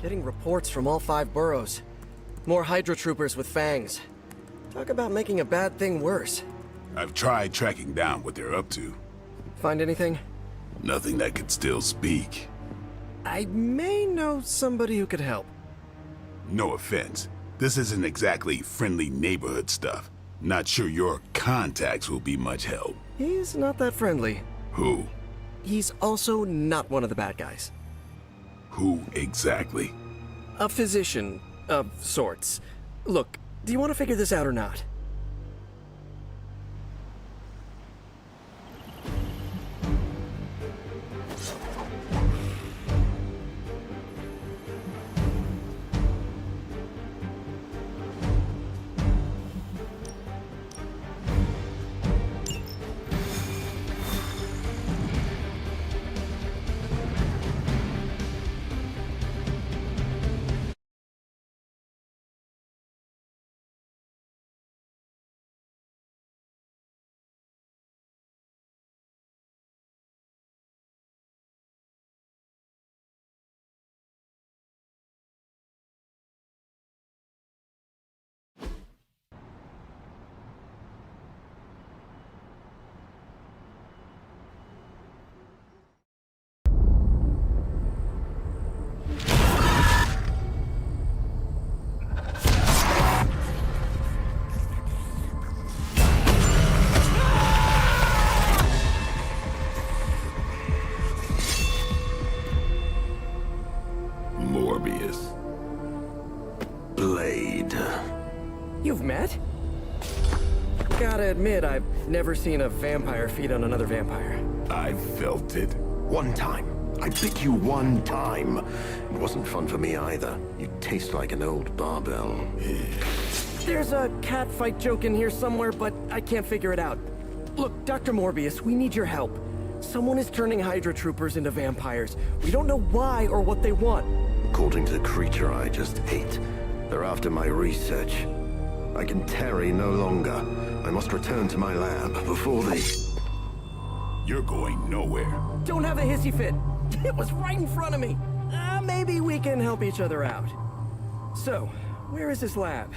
Getting reports from all 5 boroughs. More Hydra troopers with fangs. Talk about making a bad thing worse. I've tried tracking down what they're up to. Find anything? Nothing that could still speak. I may know somebody who could help. No offense. This isn't exactly friendly neighborhood stuff. Not sure your contacts will be much help. He's not that friendly. Who? He's also not one of the bad guys. Who exactly? A physician of sorts. Look, do you want to figure this out or not? You've met? Gotta admit, I've never seen a vampire feed on another vampire. I felt it. One time. I bit you one time. It wasn't fun for me either. You taste like an old barbell. There's a cat fight joke in here somewhere, but I can't figure it out. Look, Dr. Morbius, we need your help. Someone is turning Hydra troopers into vampires. We don't know why or what they want. According to the creature I just ate, they're after my research. I can tarry no longer. I must return to my lab before they... You're going nowhere. Don't have a hissy fit. It was right in front of me. Maybe we can help each other out. So, where is this lab?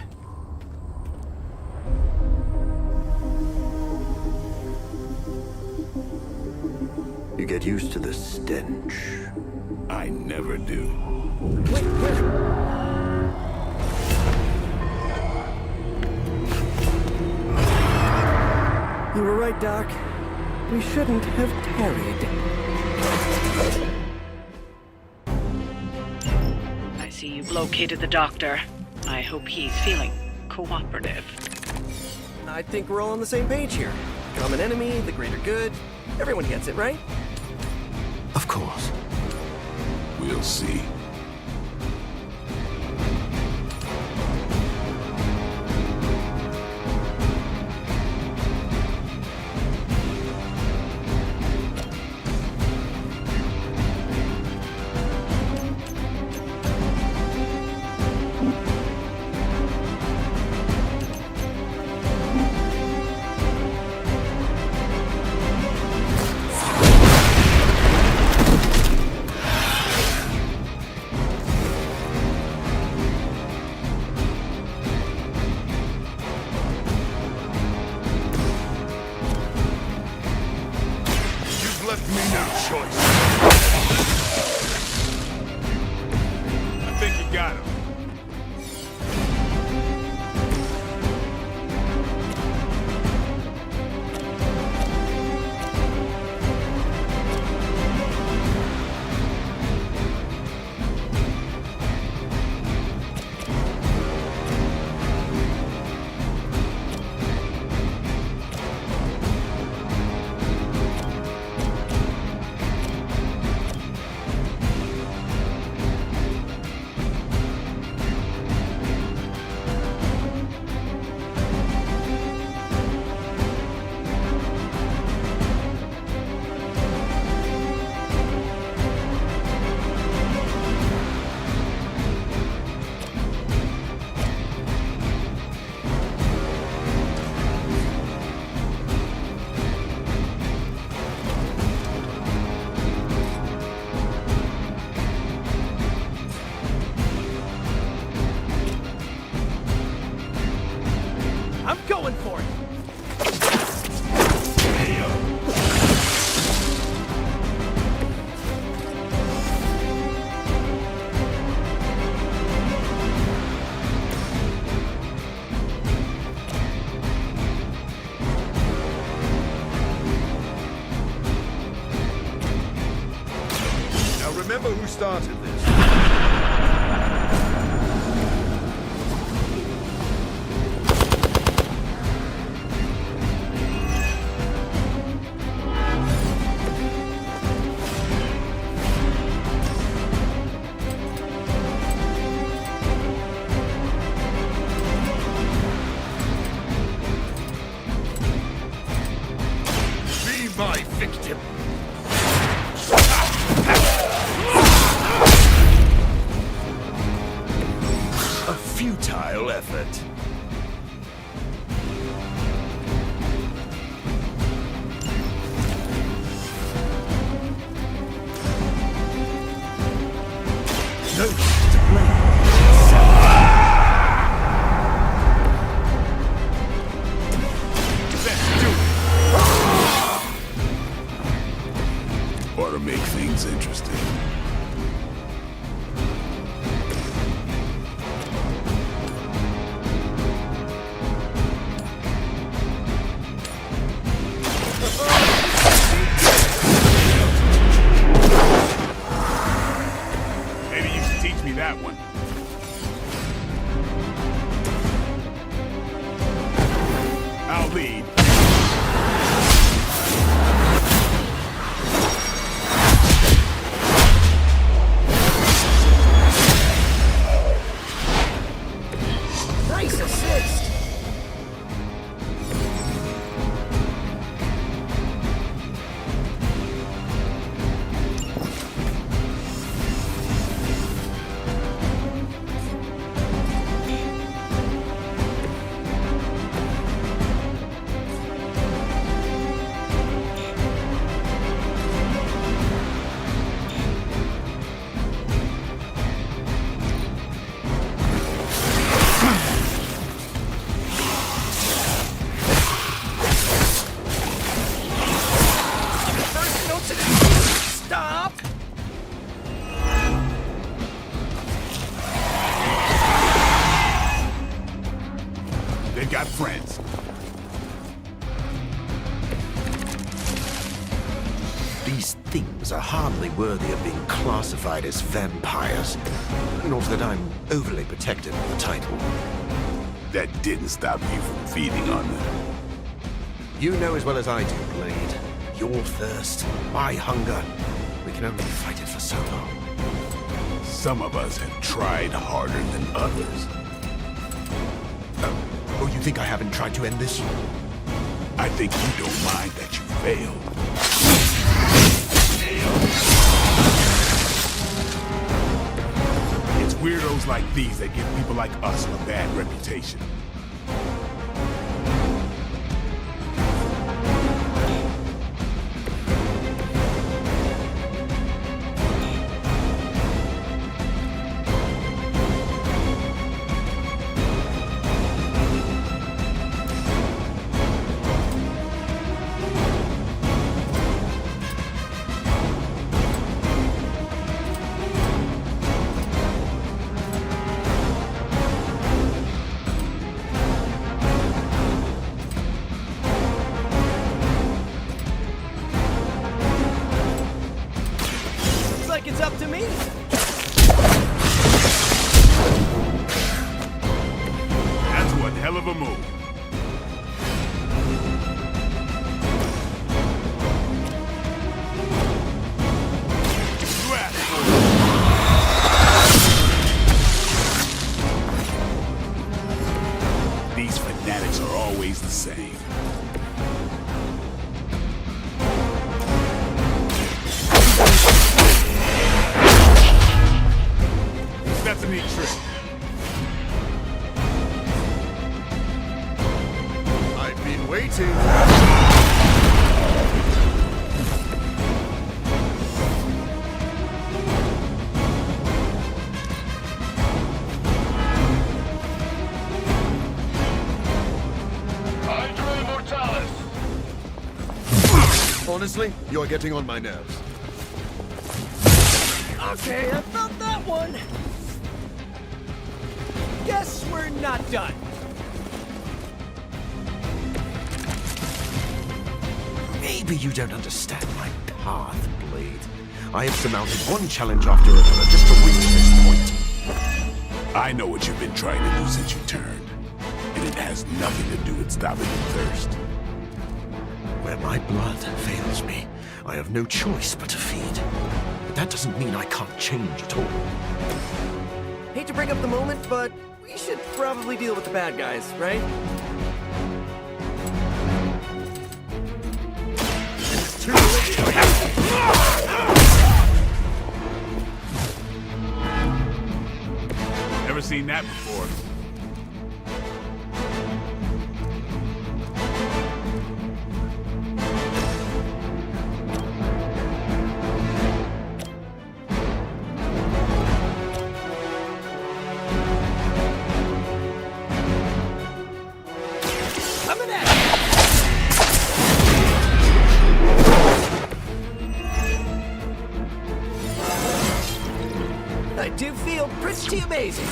You get used to the stench. I never do. Wait, where? You were right, Doc. We shouldn't have tarried. I see you've located the doctor. I hope he's feeling cooperative. I think we're all on the same page here. Common enemy, the greater good. Everyone gets it, right? Of course. We'll see. remember who started this. Be my victim. A futile effort. No one to blame. Let's do it. Ought to make things interesting. Maybe you should teach me that one. I'll lead. Nice assist! Stop! They've got friends. These things are hardly worthy of being classified as vampires. Not that I'm overly protective of the title. That didn't stop you from feeding on them. You know as well as I do, Blade. Your thirst, my hunger. We can only fight it for so long. Some of us have tried harder than others. Oh, you think I haven't tried to end this? I think you don't mind that you failed. It's weirdos like these that give people like us a bad reputation. Looks like it's up to me. That's one hell of a move. Grab it. These fanatics are always the same. That's a neat trick. I've been waiting. Honestly, you're getting on my nerves. Okay, I felt that one. Guess we're not done. Maybe you don't understand my path, Blade. I have surmounted one challenge after another just to reach this point. I know what you've been trying to do since you turned, and it has nothing to do with stopping your thirst. Where my blood fails me, I have no choice but to feed. But that doesn't mean I can't change at all. Hate to bring up the moment, but we should probably deal with the bad guys, right? It's too late. Never seen that before. Coming at you. I do feel pretty amazing.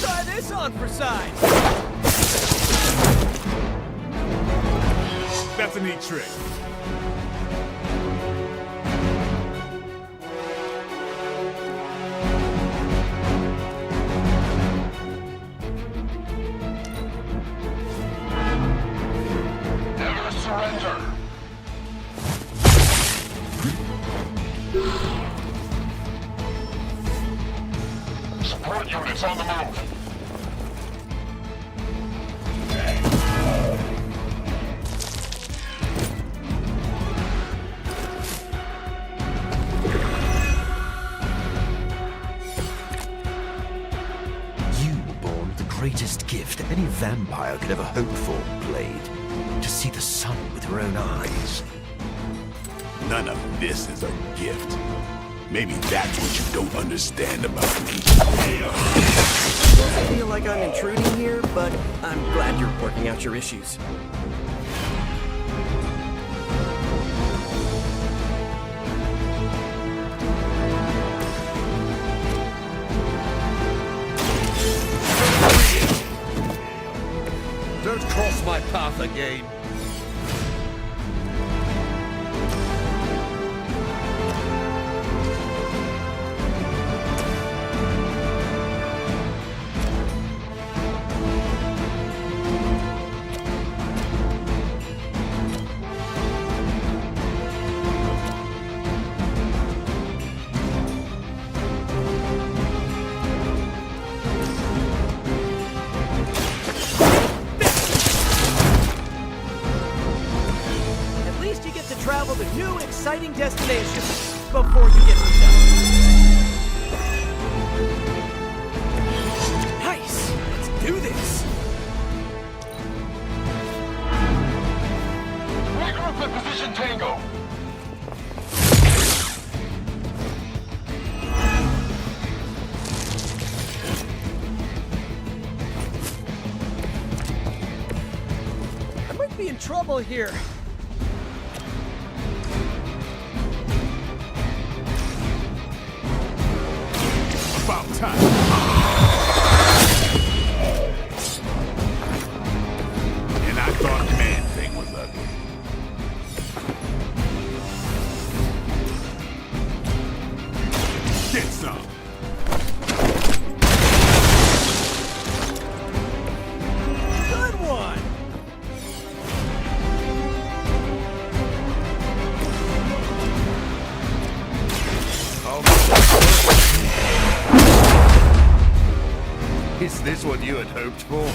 Try this on for size. That's a neat trick. Never surrender. Support units on the move. You were born with the greatest gift any vampire could ever hope for, Blade. To see the sun with your own eyes. None of this is a gift. Maybe that's what you don't understand about me. I feel like I'm intruding here, but I'm glad you're working out your issues. Don't cross my path again. At least you get to travel to new, exciting destinations before you get stuck. Nice! Let's do this! Regroup at position Tango. I might be in trouble here. About time. And I thought Man-Thing was ugly. Get some. Good one! Is this what you had hoped for?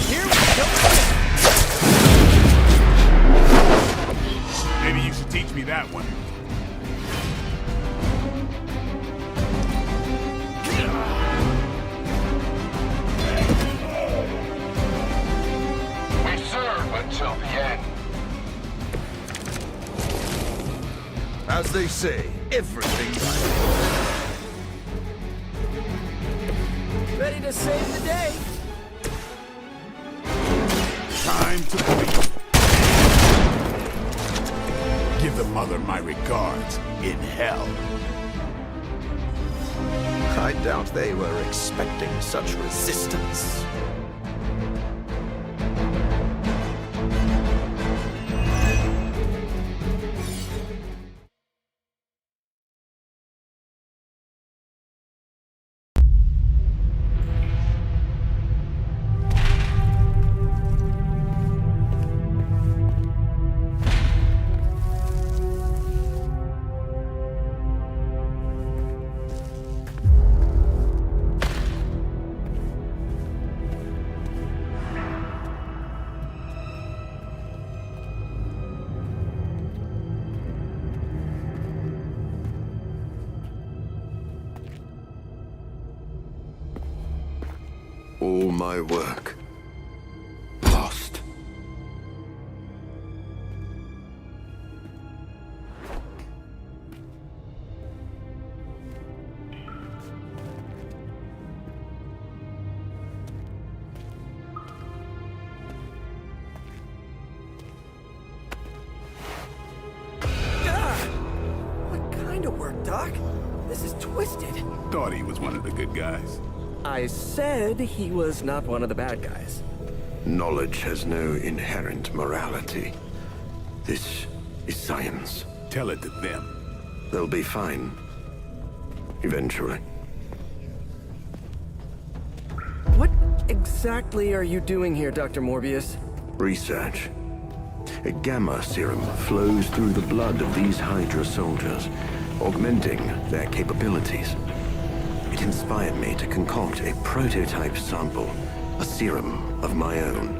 Here we go! Maybe you should teach me that one. We serve until the end. As they say, everything's Ready to save the day? Time to bleed. Give the mother my regards in hell. I doubt they were expecting such resistance. All my work lost. What kind of work, Doc? This is twisted. Thought he was one of the good guys. I said he was not one of the bad guys. Knowledge has no inherent morality. This is science. Tell it to them. They'll be fine. Eventually. What exactly are you doing here, Dr. Morbius? Research. A gamma serum flows through the blood of these Hydra soldiers, augmenting their capabilities. It inspired me to concoct a prototype sample, a serum of my own.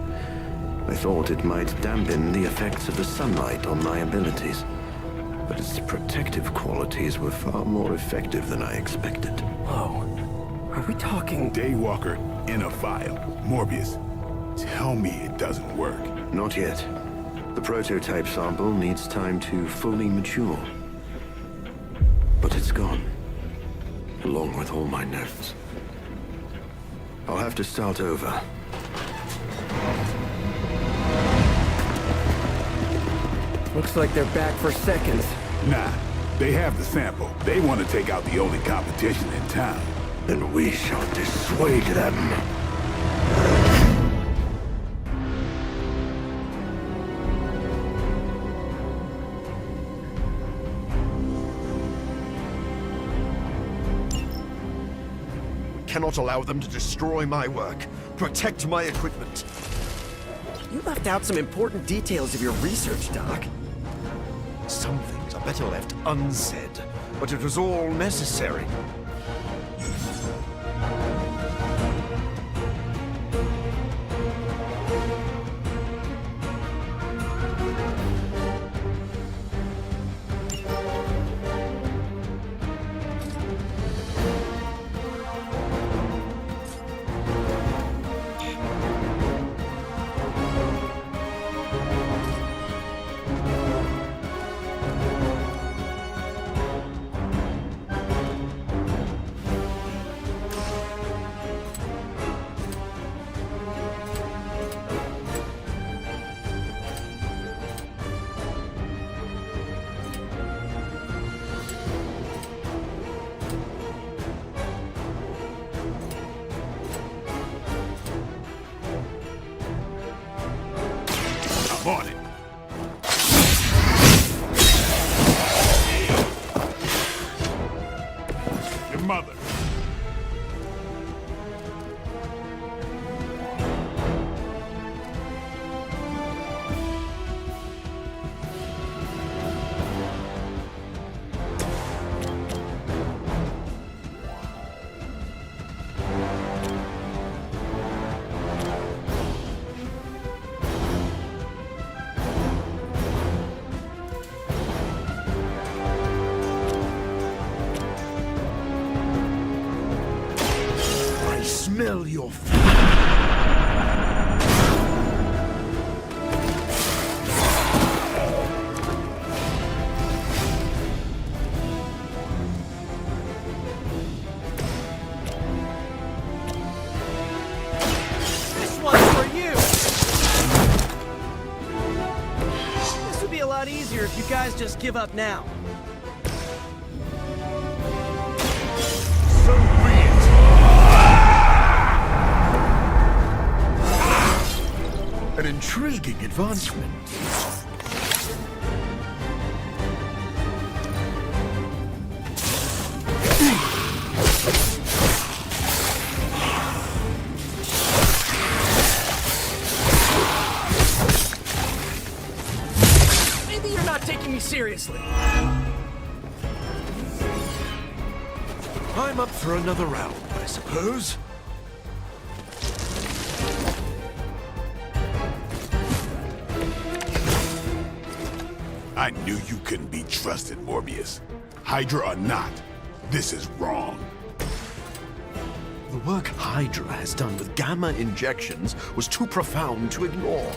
I thought it might dampen the effects of the sunlight on my abilities, but its protective qualities were far more effective than I expected. Whoa. Are we talking... Daywalker in a vial. Morbius, tell me it doesn't work. Not yet. The prototype sample needs time to fully mature. But it's gone. Along with all my notes. I'll have to start over. Looks like they're back for seconds. Nah, they have the sample. They want to take out the only competition in town. Then we shall dissuade them. Cannot allow them to destroy my work. Protect my equipment. You left out some important details of your research, Doc. Some things are better left unsaid, but it was all necessary. On it. Your mother. Smell your This one's for you! This would be be a lot easier if you guys just give up now. So be it. An intriguing advancement. Maybe you're not taking me seriously. I'm up for another round, I suppose. I knew you couldn't be trusted, Morbius. Hydra or not, this is wrong. The work Hydra has done with gamma injections was too profound to ignore.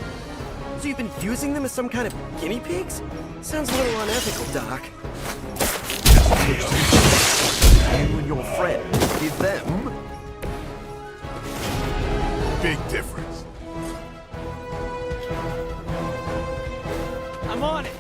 So you've been using them as some kind of guinea pigs? Sounds a little unethical, Doc. You and your friend did them? Big difference. I'm on it.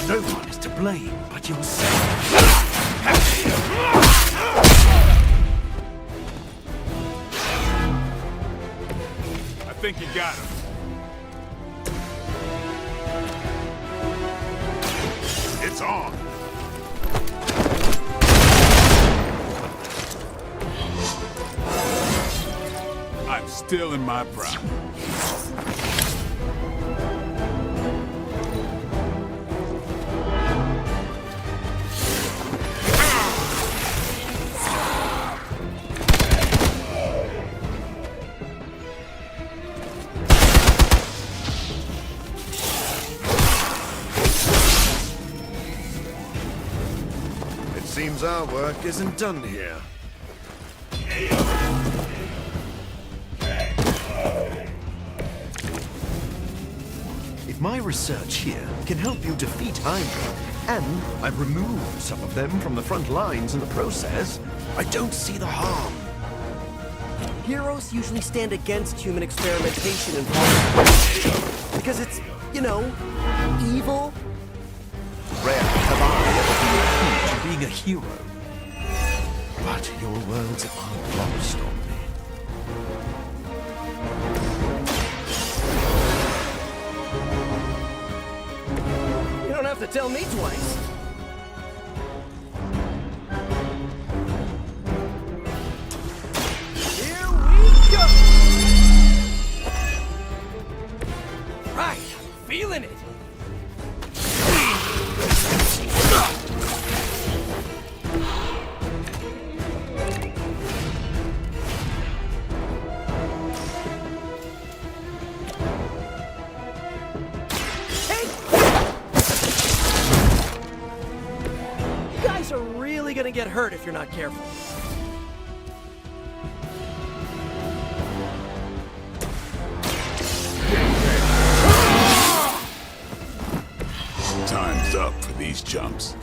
No one is to blame but yourself. I think you got him. It's on. I'm still in my prime. It seems our work isn't done here. If my research here can help you defeat Hydra, and I've removed some of them from the front lines in the process, I don't see the harm. Heroes usually stand against human experimentation and violence. Because it's, you know, evil. Rarely have I ever been accused of being a hero. But your words aren't lost on me. You don't have to tell me twice. Here we go! Right, I'm feeling it. You guys are really gonna get hurt if you're not careful. Time's up for these jumps.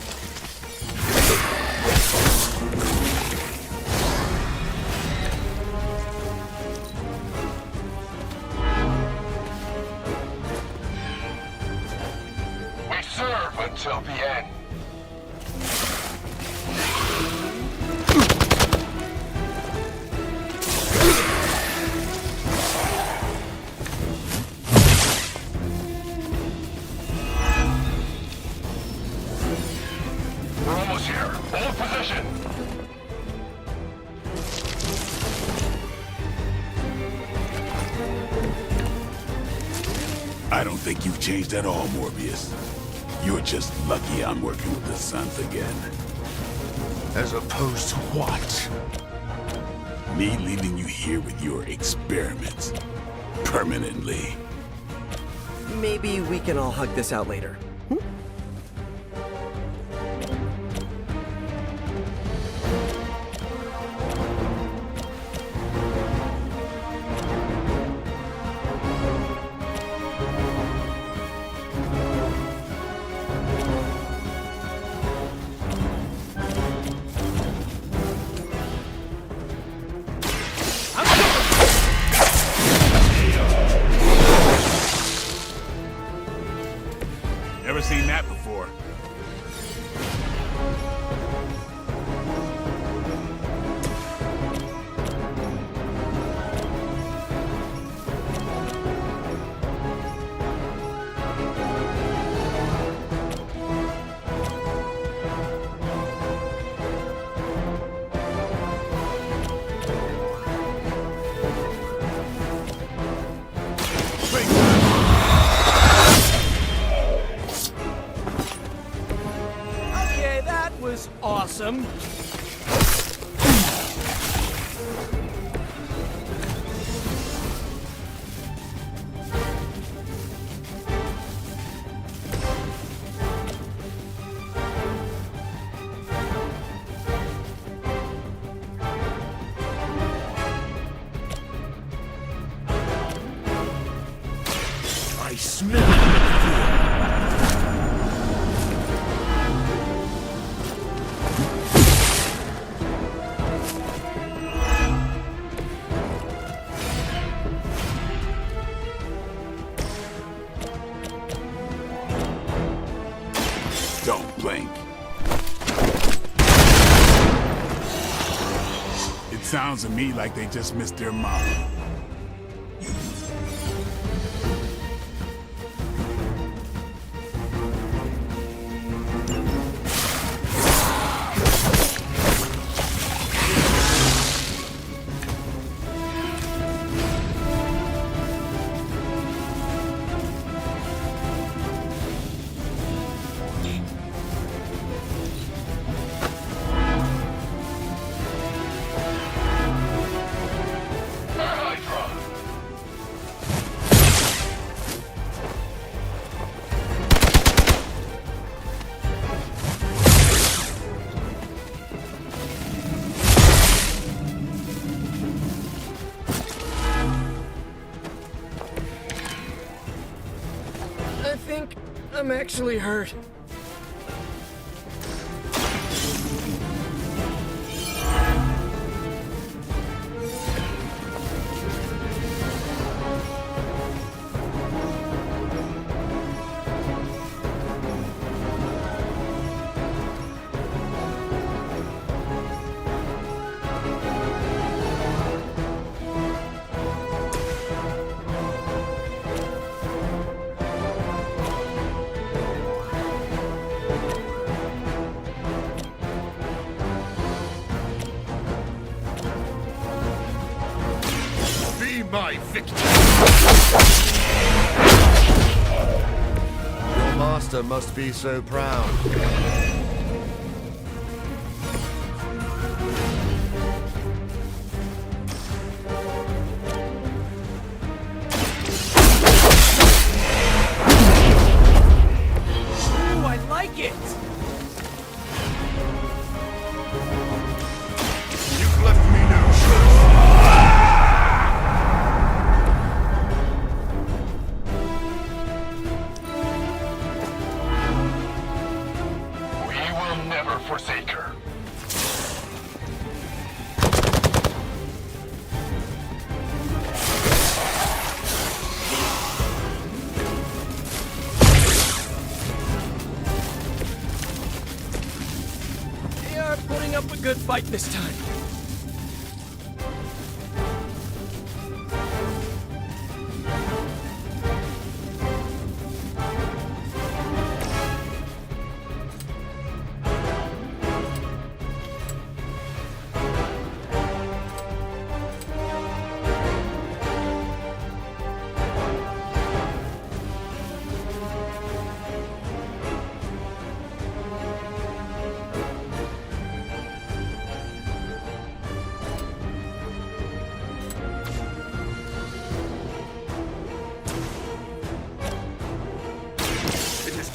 We serve until the end. We're almost here. Hold position. I don't think you've changed at all, Morbius. You're just lucky I'm working with the Suns again. As opposed to what? Me leaving you here with your experiments. Permanently. maybe we can all hug this out later. Never seen that before. Okay, that was awesome. I smell fear. Don't blink. It sounds to me like they just missed their mark. I think I'm actually hurt. Be my victim. Your master must be so proud. Ooh, I like it! You've left me no choice. We will never forsake her. They are putting up a good fight this time.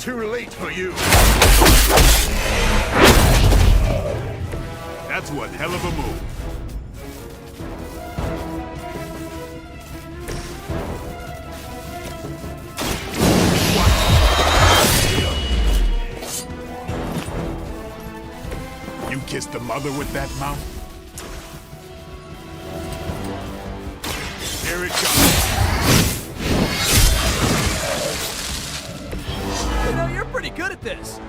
too late for you. That's one hell of a move. You kissed the mother with that mouth? Here it comes. You know, you're pretty good at this.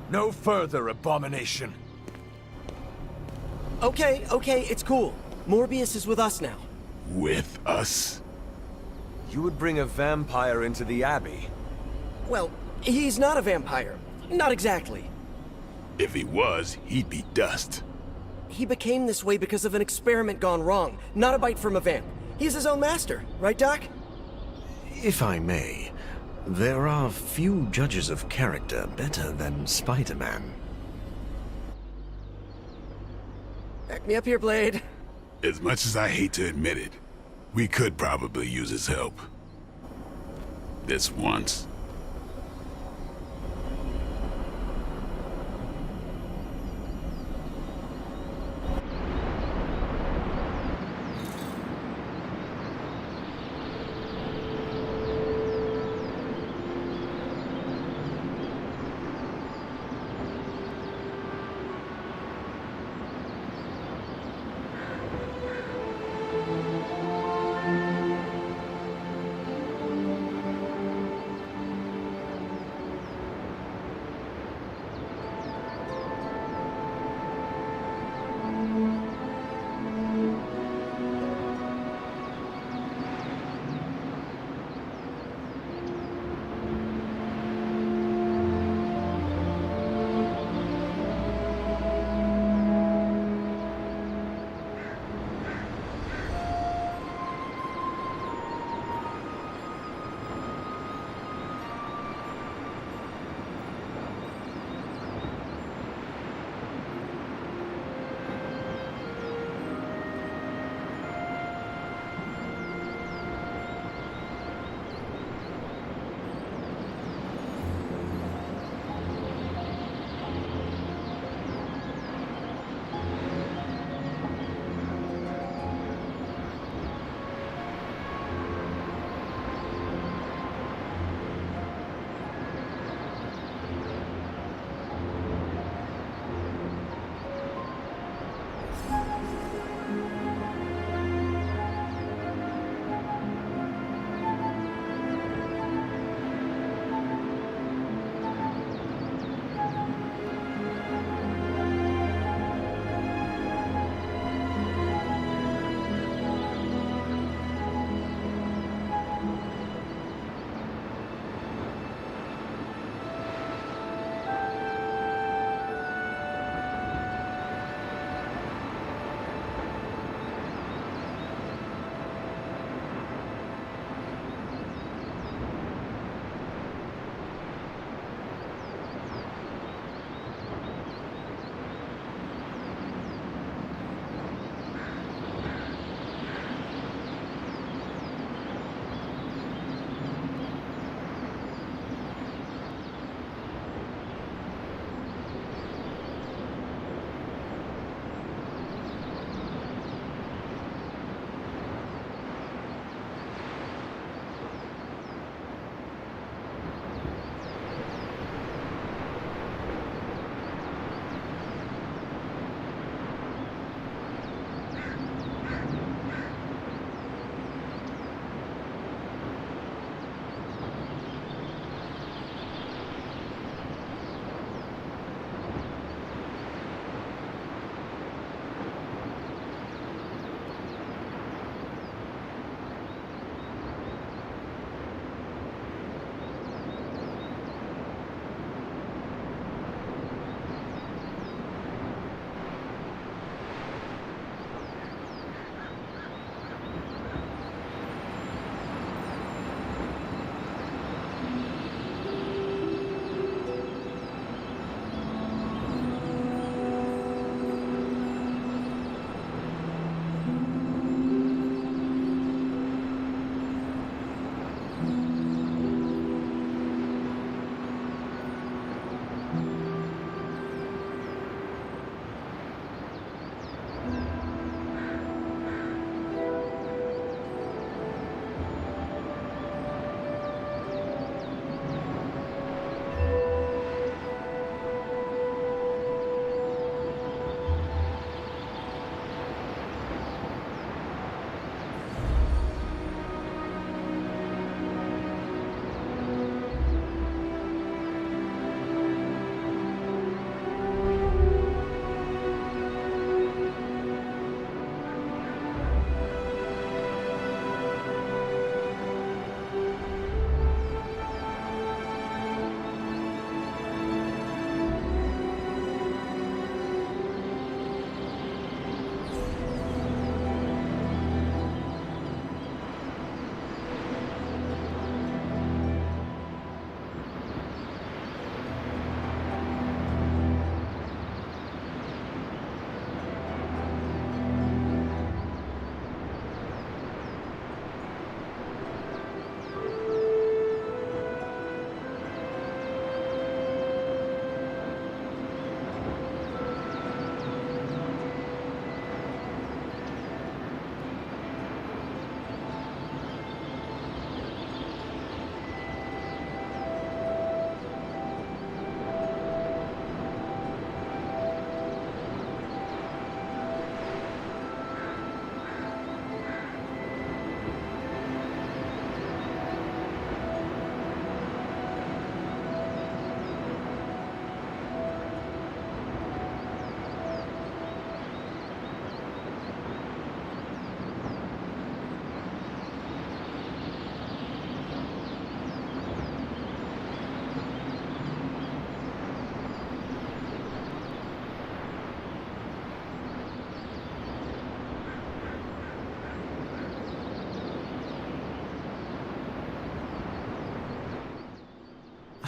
No further abomination. Okay, it's cool. Morbius is with us now. With us? You would bring a vampire into the Abbey? Well, he's not a vampire. Not exactly. If he was, he'd be dust. He became this way because of an experiment gone wrong, not a bite from a vamp. He's his own master, right, Doc? If I may, there are few judges of character better than Spider-Man. Back me up here, Blade. As much as I hate to admit it, we could probably use his help. This once.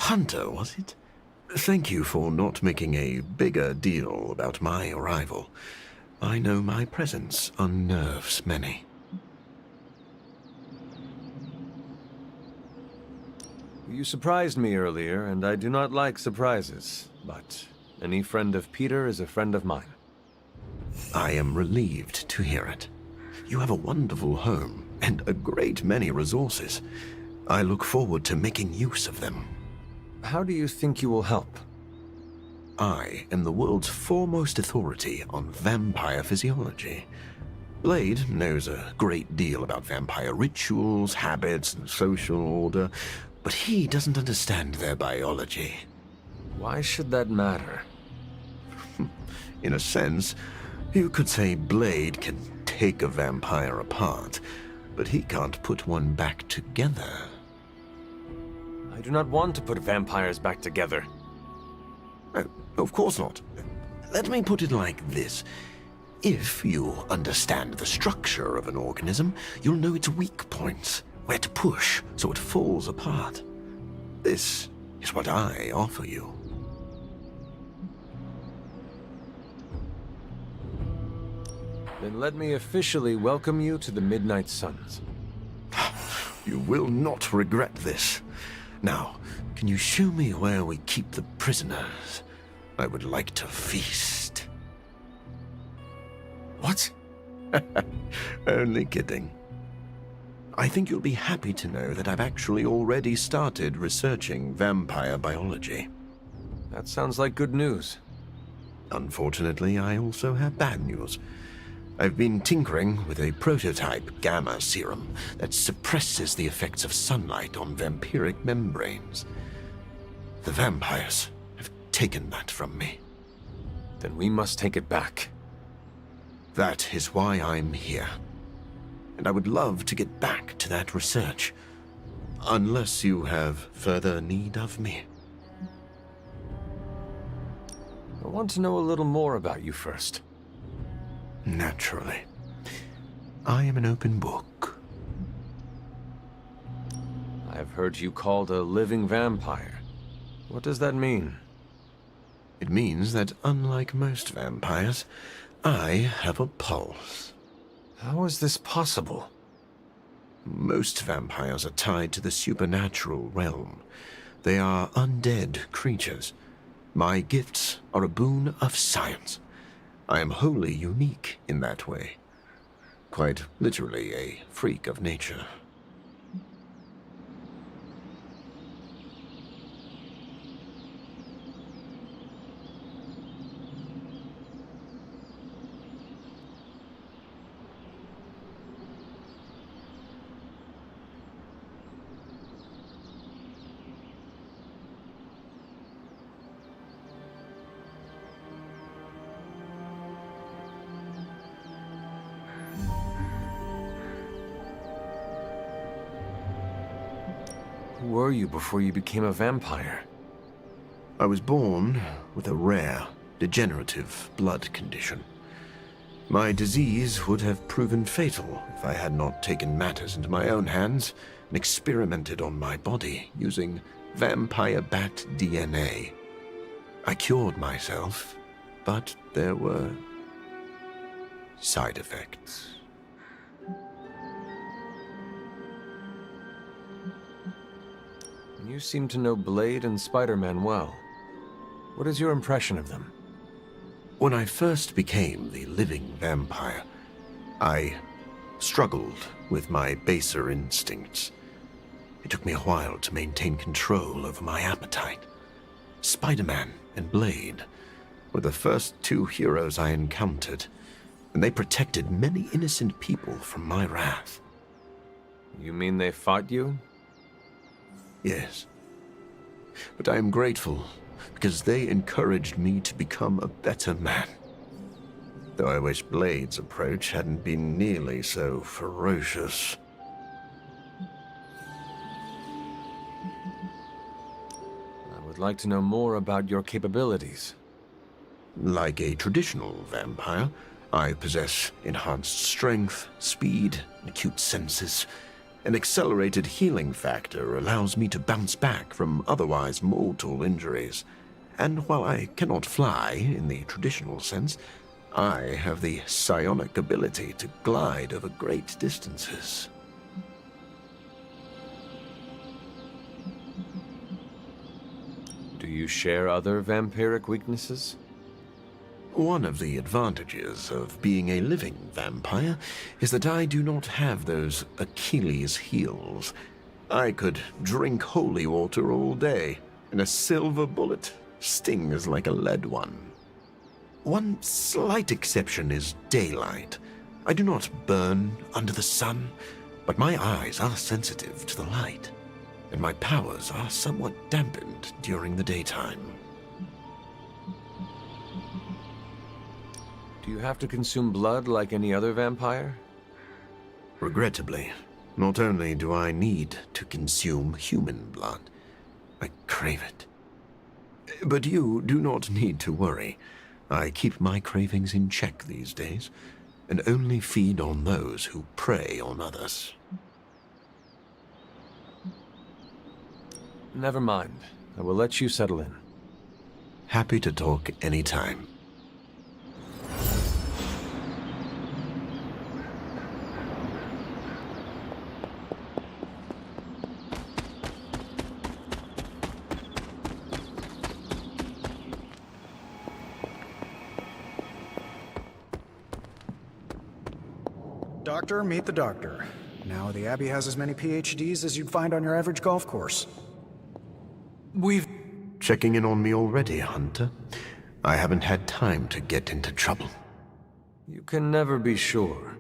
hunter, was it? Thank you for not making a bigger deal about my arrival. I know my presence unnerves many. You surprised me earlier, and I do not like surprises, but any friend of Peter is a friend of mine. I am relieved to hear it. You have a wonderful home and a great many resources. I look forward to making use of them. How do you think you will help? I am the world's foremost authority on vampire physiology. Blade knows a great deal about vampire rituals, habits, and social order, but he doesn't understand their biology. Why should that matter? In a sense, you could say Blade can take a vampire apart, but he can't put one back together. I do not want to put vampires back together. Of course not. Let me put it like this. If you understand the structure of an organism, you'll know its weak points, where to push so it falls apart. This is what I offer you. Then let me officially welcome you to the Midnight Suns. You will not regret this. Now, can you show me where we keep the prisoners? I would like to feast. What? Only kidding. I think you'll be happy to know that I've actually already started researching vampire biology. That sounds like good news. Unfortunately, I also have bad news. I've been tinkering with a prototype gamma serum that suppresses the effects of sunlight on vampiric membranes. The vampires have taken that from me. Then we must take it back. That is why I'm here. And I would love to get back to that research. Unless you have further need of me. I want to know a little more about you first. Naturally. I am an open book. I have heard you called a living vampire. What does that mean? It means that unlike most vampires, I have a pulse. How is this possible? Most vampires are tied to the supernatural realm. They are undead creatures. My gifts are a boon of science. I am wholly unique in that way. Quite literally a freak of nature. Who were you before you became a vampire? I was born with a rare, degenerative blood condition. My disease would have proven fatal if I had not taken matters into my own hands and experimented on my body using vampire bat DNA. I cured myself, but there were side effects. You seem to know Blade and Spider-Man well. What is your impression of them? When I first became the living vampire, I struggled with my baser instincts. It took me a while to maintain control over my appetite. Spider-Man and Blade were the first two heroes I encountered, and they protected many innocent people from my wrath. You mean they fought you? Yes. But I am grateful because they encouraged me to become a better man. Though I wish Blade's approach hadn't been nearly so ferocious. I would like to know more about your capabilities. Like a traditional vampire, I possess enhanced strength, speed, and acute senses. An accelerated healing factor allows me to bounce back from otherwise mortal injuries. And while I cannot fly in the traditional sense, I have the psionic ability to glide over great distances. Do you share other vampiric weaknesses? One of the advantages of being a living vampire is that I do not have those Achilles heels. I could drink holy water all day, and a silver bullet stings like a lead one. One slight exception is daylight. I do not burn under the sun, but my eyes are sensitive to the light, and my powers are somewhat dampened during the daytime. Do you have to consume blood like any other vampire? Regrettably, not only do I need to consume human blood, I crave it. But you do not need to worry. I keep my cravings in check these days, and only feed on those who prey on others. Never mind. I will let you settle in. Happy to talk anytime. Doctor, meet the doctor. Now, the Abbey has as many PhDs as you'd find on your average golf course. Checking in on me already, Hunter? I haven't had time to get into trouble. You can never be sure.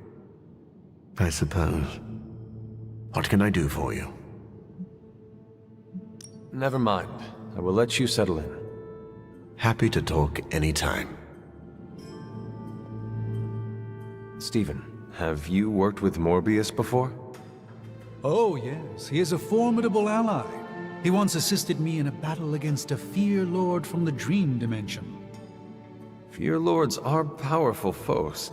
I suppose. What can I do for you? Never mind. I will let you settle in. Happy to talk anytime. Stephen, have you worked with Morbius before? Oh, yes. He is a formidable ally. He once assisted me in a battle against a Fear Lord from the Dream Dimension. Fear Lords are powerful foes.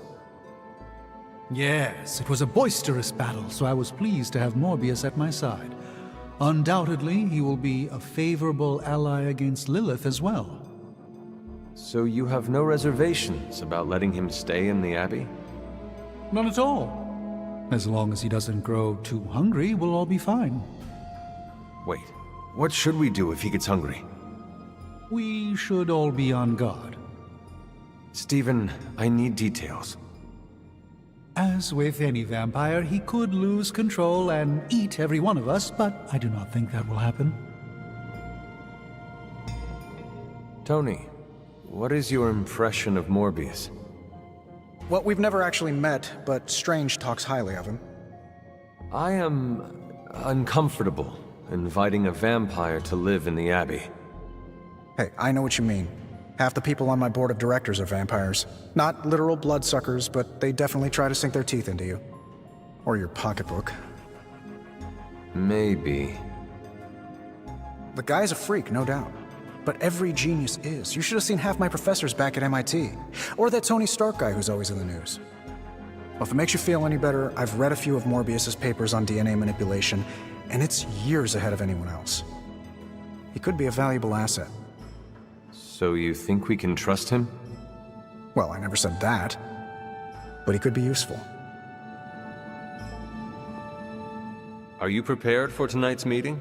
Yes, it was a boisterous battle, so I was pleased to have Morbius at my side. Undoubtedly, he will be a favorable ally against Lilith as well. So you have no reservations about letting him stay in the Abbey? None at all. As long as he doesn't grow too hungry, we'll all be fine. Wait, what should we do if he gets hungry? We should all be on guard. Stephen, I need details. As with any vampire, he could lose control and eat every one of us, but I do not think that will happen. Tony, what is your impression of Morbius? Well, we've never actually met, but Strange talks highly of him. I am uncomfortable inviting a vampire to live in the Abbey. Hey, I know what you mean. Half the people on my board of directors are vampires. Not literal bloodsuckers, but they definitely try to sink their teeth into you. Or your pocketbook. Maybe. The guy's a freak, no doubt. But every genius is. You should have seen half my professors back at MIT. Or that Tony Stark guy who's always in the news. Well, if it makes you feel any better, I've read a few of Morbius's papers on DNA manipulation, and it's years ahead of anyone else. He could be a valuable asset. So you think we can trust him? Well, I never said that. But he could be useful. Are you prepared for tonight's meeting?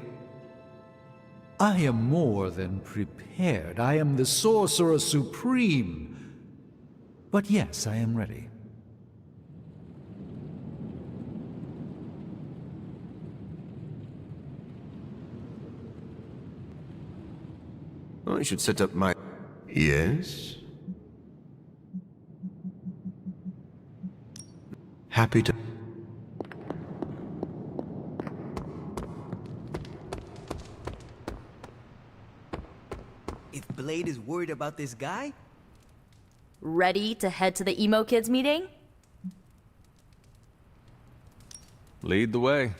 I am more than prepared. I am the Sorcerer Supreme. But yes, I am ready. I should set up my... Yes? Happy to... If Blade is worried about this guy? Ready to head to the emo kids meeting? Lead the way.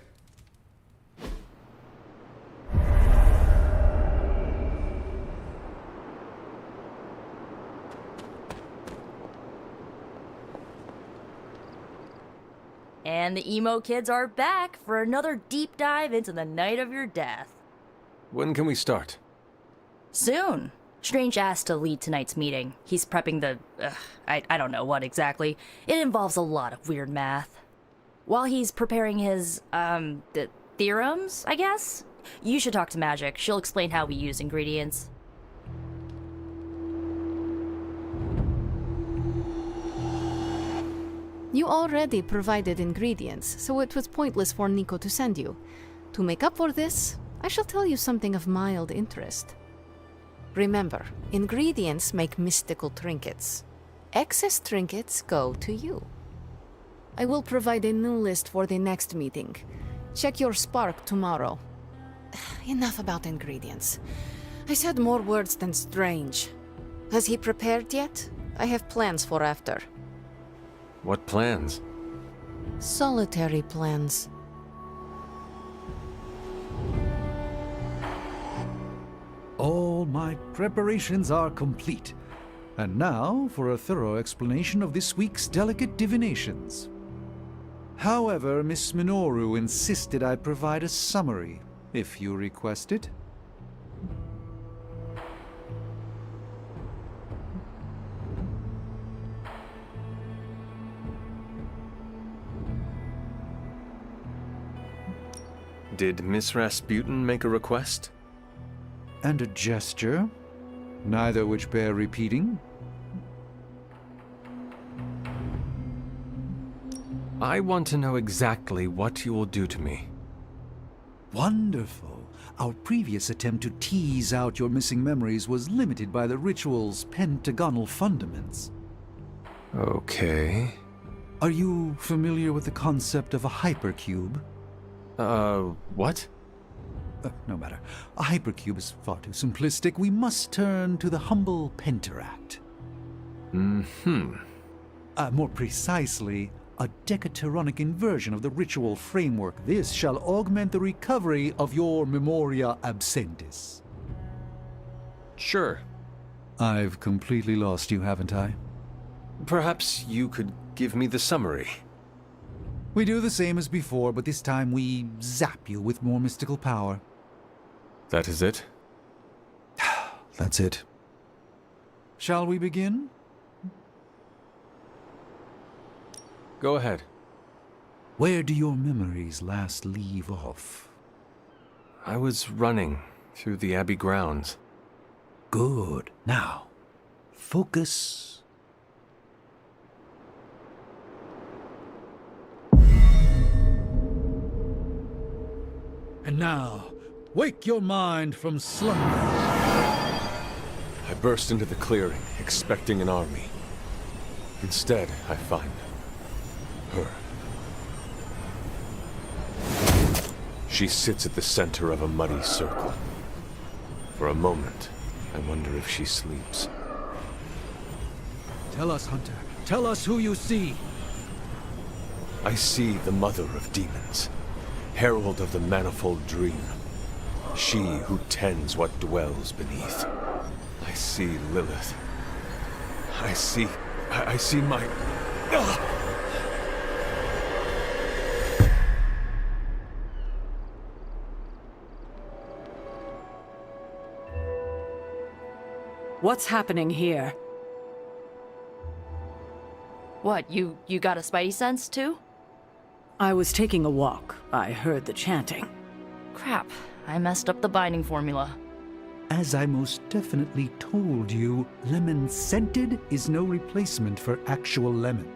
And the emo kids are back for another deep dive into the night of your death. When can we start? Soon. Strange asked to lead tonight's meeting. He's prepping the... I don't know what exactly. It involves a lot of weird math. While he's preparing his, the theorems, I guess? You should talk to Magic. She'll explain how we use ingredients. You already provided ingredients, so it was pointless for Nico to send you. To make up for this, I shall tell you something of mild interest. Remember, ingredients make mystical trinkets. Excess trinkets go to you. I will provide a new list for the next meeting. Check your spark tomorrow. Enough about ingredients. I said more words than strange. Has he prepared yet? I have plans for after. What plans? Solitary plans. All my preparations are complete. And now for a thorough explanation of this week's delicate divinations. However, Miss Minoru insisted I provide a summary, if you request it. Did Miss Rasputin make a request? And a gesture, neither which bear repeating. I want to know exactly what you will do to me. Wonderful. Our previous attempt to tease out your missing memories was limited by the ritual's pentagonal fundaments. Okay. Are you familiar with the concept of a hypercube? What? No matter. A hypercube is far too simplistic. We must turn to the humble pentaract. More precisely, a decatheronic inversion of the ritual framework. This shall augment the recovery of your memoria absentis. Sure. I've completely lost you, haven't I? Perhaps you could give me the summary. We do the same as before, but this time we zap you with more mystical power. That is it? That's it. Shall we begin? Go ahead. Where do your memories last leave off? I was running through the Abbey grounds. Good. Now, focus. And now, wake your mind from slumber. I burst into the clearing, expecting an army. Instead, I find her. She sits at the center of a muddy circle. For a moment, I wonder if she sleeps. Tell us, Hunter. Tell us who you see. I see the mother of demons, herald of the manifold dream. She who tends what dwells beneath. I see Lilith. I see my... What's happening here? What, you got a spidey sense, too? I was taking a walk. I heard the chanting. Crap, I messed up the binding formula. As I most definitely told you, lemon scented is no replacement for actual lemon.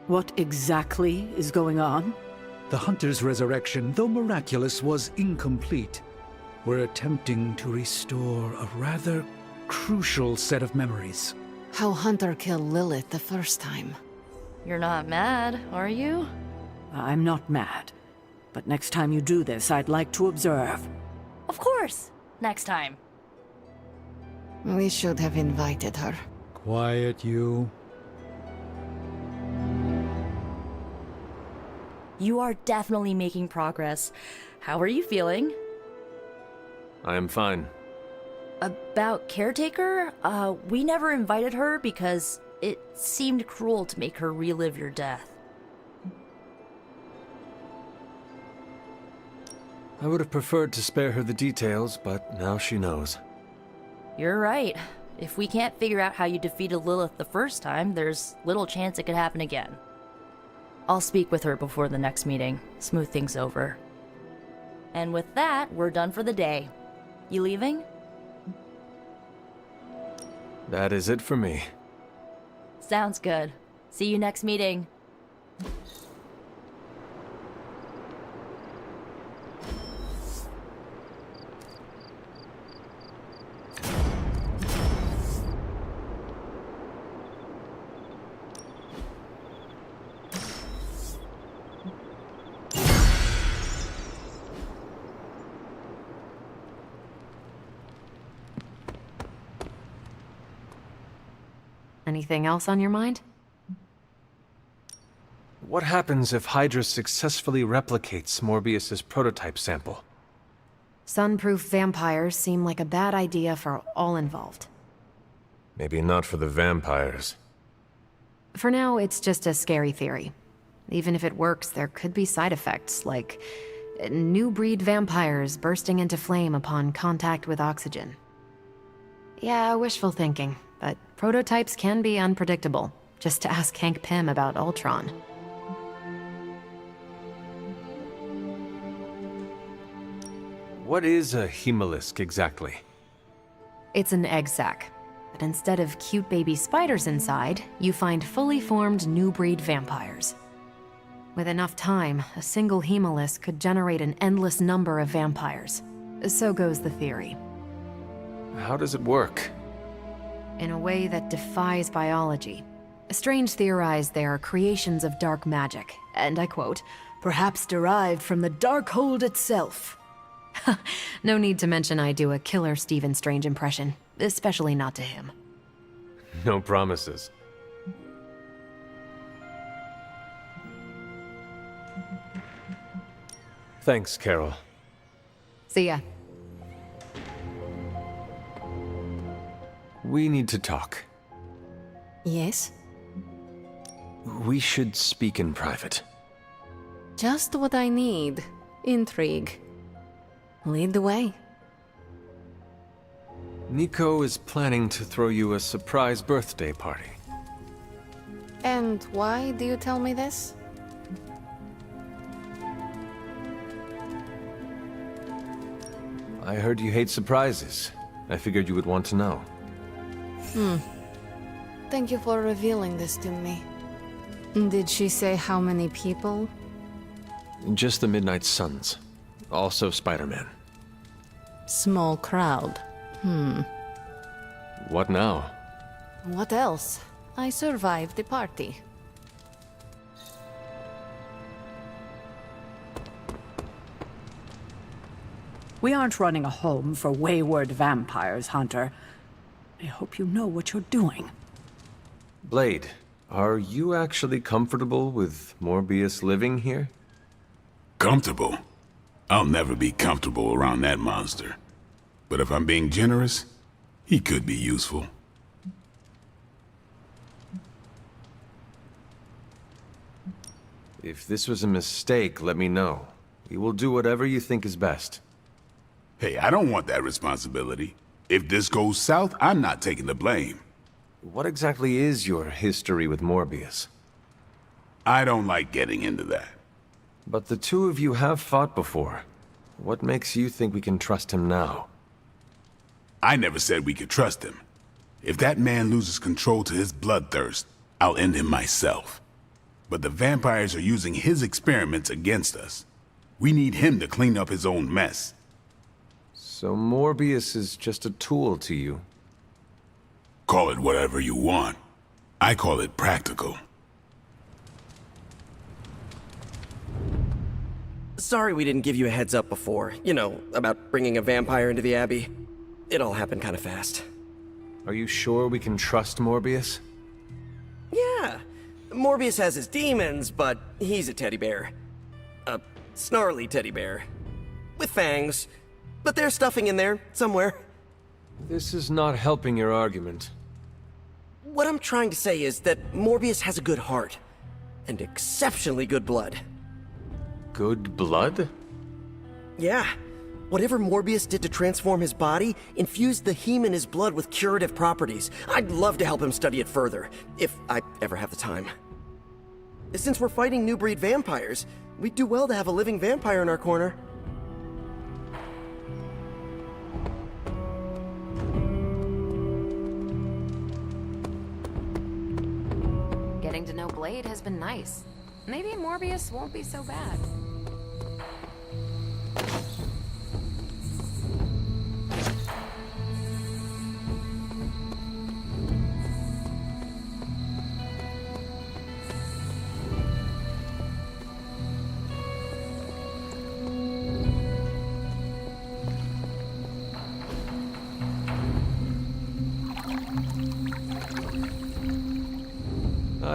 What exactly is going on? The Hunter's resurrection, though miraculous, was incomplete. We're attempting to restore a rather crucial set of memories. How Hunter killed Lilith the first time. You're not mad, are you? I'm not mad. But next time you do this, I'd like to observe. Of course! Next time. We should have invited her. Quiet, you. You are definitely making progress. How are you feeling? I am fine. About Caretaker? We never invited her because it seemed cruel to make her relive your death. I would have preferred to spare her the details, but now she knows. You're right. If we can't figure out how you defeated Lilith the first time, there's little chance it could happen again. I'll speak with her before the next meeting, smooth things over. And with that, we're done for the day. You leaving? That is it for me. Sounds good. See you next meeting. Anything else on your mind? What happens if Hydra successfully replicates Morbius's prototype sample? Sunproof vampires seem like a bad idea for all involved. Maybe not for the vampires. For now, it's just a scary theory. Even if it works, there could be side effects, like new breed vampires bursting into flame upon contact with oxygen. Yeah, wishful thinking, but prototypes can be unpredictable. Just to ask Hank Pym about Ultron. What is a hemolisk exactly? It's an egg sac, but instead of cute baby spiders inside, you find fully formed new breed vampires. With enough time, a single hemolisk could generate an endless number of vampires. So goes the theory. How does it work? In a way that defies biology. Strange theorized they are creations of dark magic, and I quote, "perhaps derived from the Darkhold itself." No need to mention I do a killer Stephen Strange impression, especially not to him. No promises. Thanks, Carol. See ya. We need to talk. Yes? We should speak in private. Just what I need. Intrigue. Lead the way. Nico is planning to throw you a surprise birthday party. And why do you tell me this? I heard you hate surprises. I figured you would want to know. Thank you for revealing this to me. Did she say how many people? Just the Midnight Suns. Also Spider-Man. Small crowd. What now? What else? I survived the party. We aren't running a home for wayward vampires, Hunter. I hope you know what you're doing. Blade, are you actually comfortable with Morbius living here? Comfortable? I'll never be comfortable around that monster. But if I'm being generous, he could be useful. If this was a mistake, let me know. We will do whatever you think is best. Hey, I don't want that responsibility. If this goes south, I'm not taking the blame. What exactly is your history with Morbius? I don't like getting into that. But the two of you have fought before. What makes you think we can trust him now? I never said we could trust him. If that man loses control to his bloodthirst, I'll end him myself. But the vampires are using his experiments against us. We need him to clean up his own mess. So Morbius is just a tool to you? Call it whatever you want. I call it practical. Sorry we didn't give you a heads up before. You know, about bringing a vampire into the Abbey. It all happened kind of fast. Are you sure we can trust Morbius? Yeah. Morbius has his demons, but he's a teddy bear. A snarly teddy bear. With fangs. But there's stuffing in there, somewhere. This is not helping your argument. What I'm trying to say is that Morbius has a good heart. And exceptionally good blood. Good blood? Yeah. Whatever Morbius did to transform his body infused the heme in his blood with curative properties. I'd love to help him study it further, if I ever have the time. Since we're fighting new breed vampires, we'd do well to have a living vampire in our corner. Getting to know Blade has been nice. Maybe Morbius won't be so bad.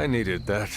I needed that.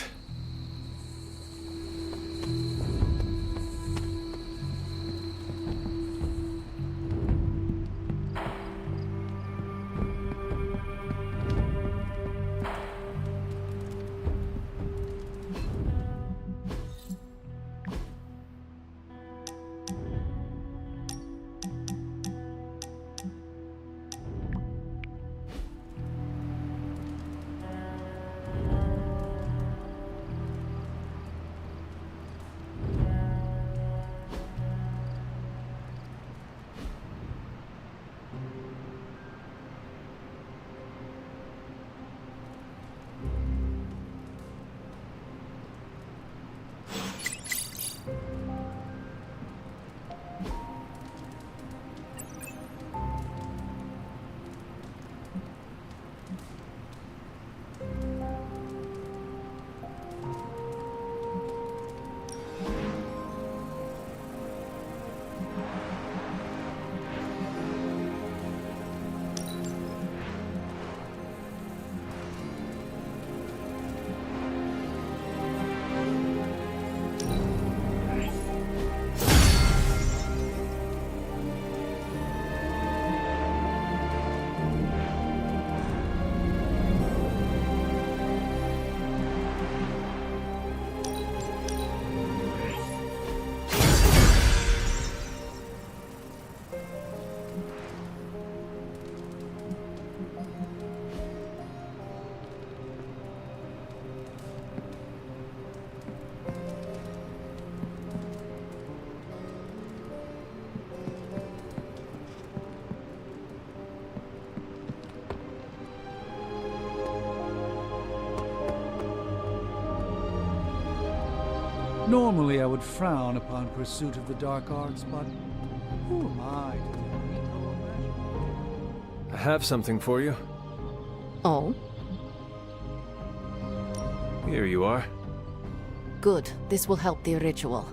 Normally I would frown upon pursuit of the dark arts, but who am I to I have something for you. Oh? Here you are. Good. This will help the ritual.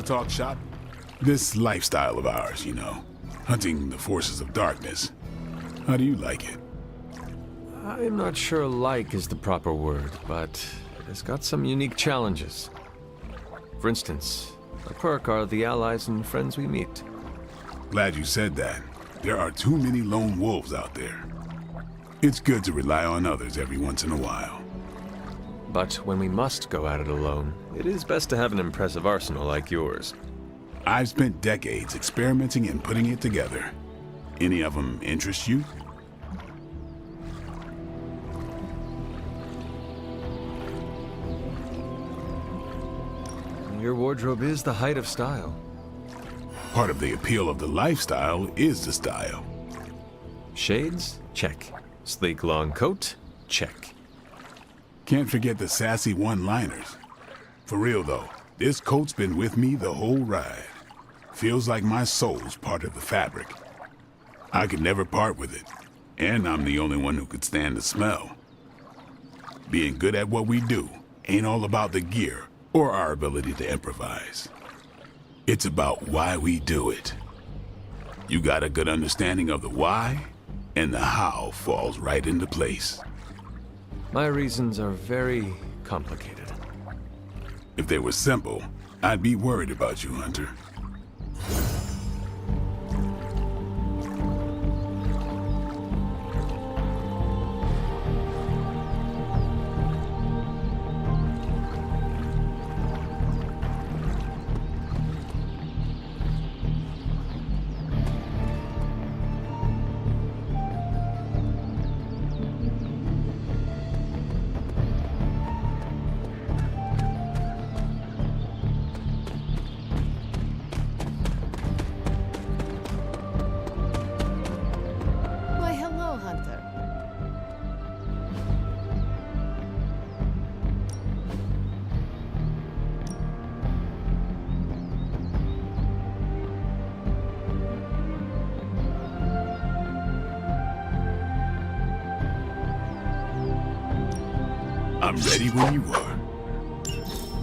talk shop? This lifestyle of ours, you know, hunting the forces of darkness. How do you like it? I'm not sure like is the proper word, but it has got some unique challenges. For instance, a perk are the allies and friends we meet. Glad you said that. There are too many lone wolves out there. It's good to rely on others every once in a while. But when we must go at it alone, it is best to have an impressive arsenal like yours. I've spent decades experimenting and putting it together. Any of them interest you? Your wardrobe is the height of style. Part of the appeal of the lifestyle is the style. Shades? Check. Sleek long coat? Check. Can't forget the sassy one-liners. For real though, this coat's been with me the whole ride. Feels like my soul's part of the fabric. I could never part with it, and I'm the only one who could stand the smell. Being good at what we do ain't all about the gear or our ability to improvise. It's about why we do it. You got a good understanding of the why, and the how falls right into place. My reasons are very complicated. If they were simple, I'd be worried about you, Hunter. Why, hello, Hunter. I'm ready when you are.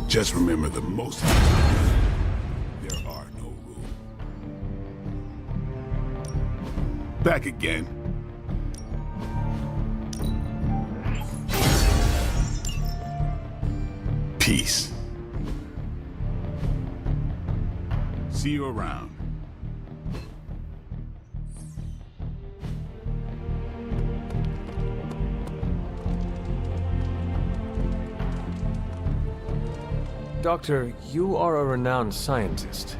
Just remember the most of the time, there are no rules. Back again. Peace. See you around. Doctor, you are a renowned scientist.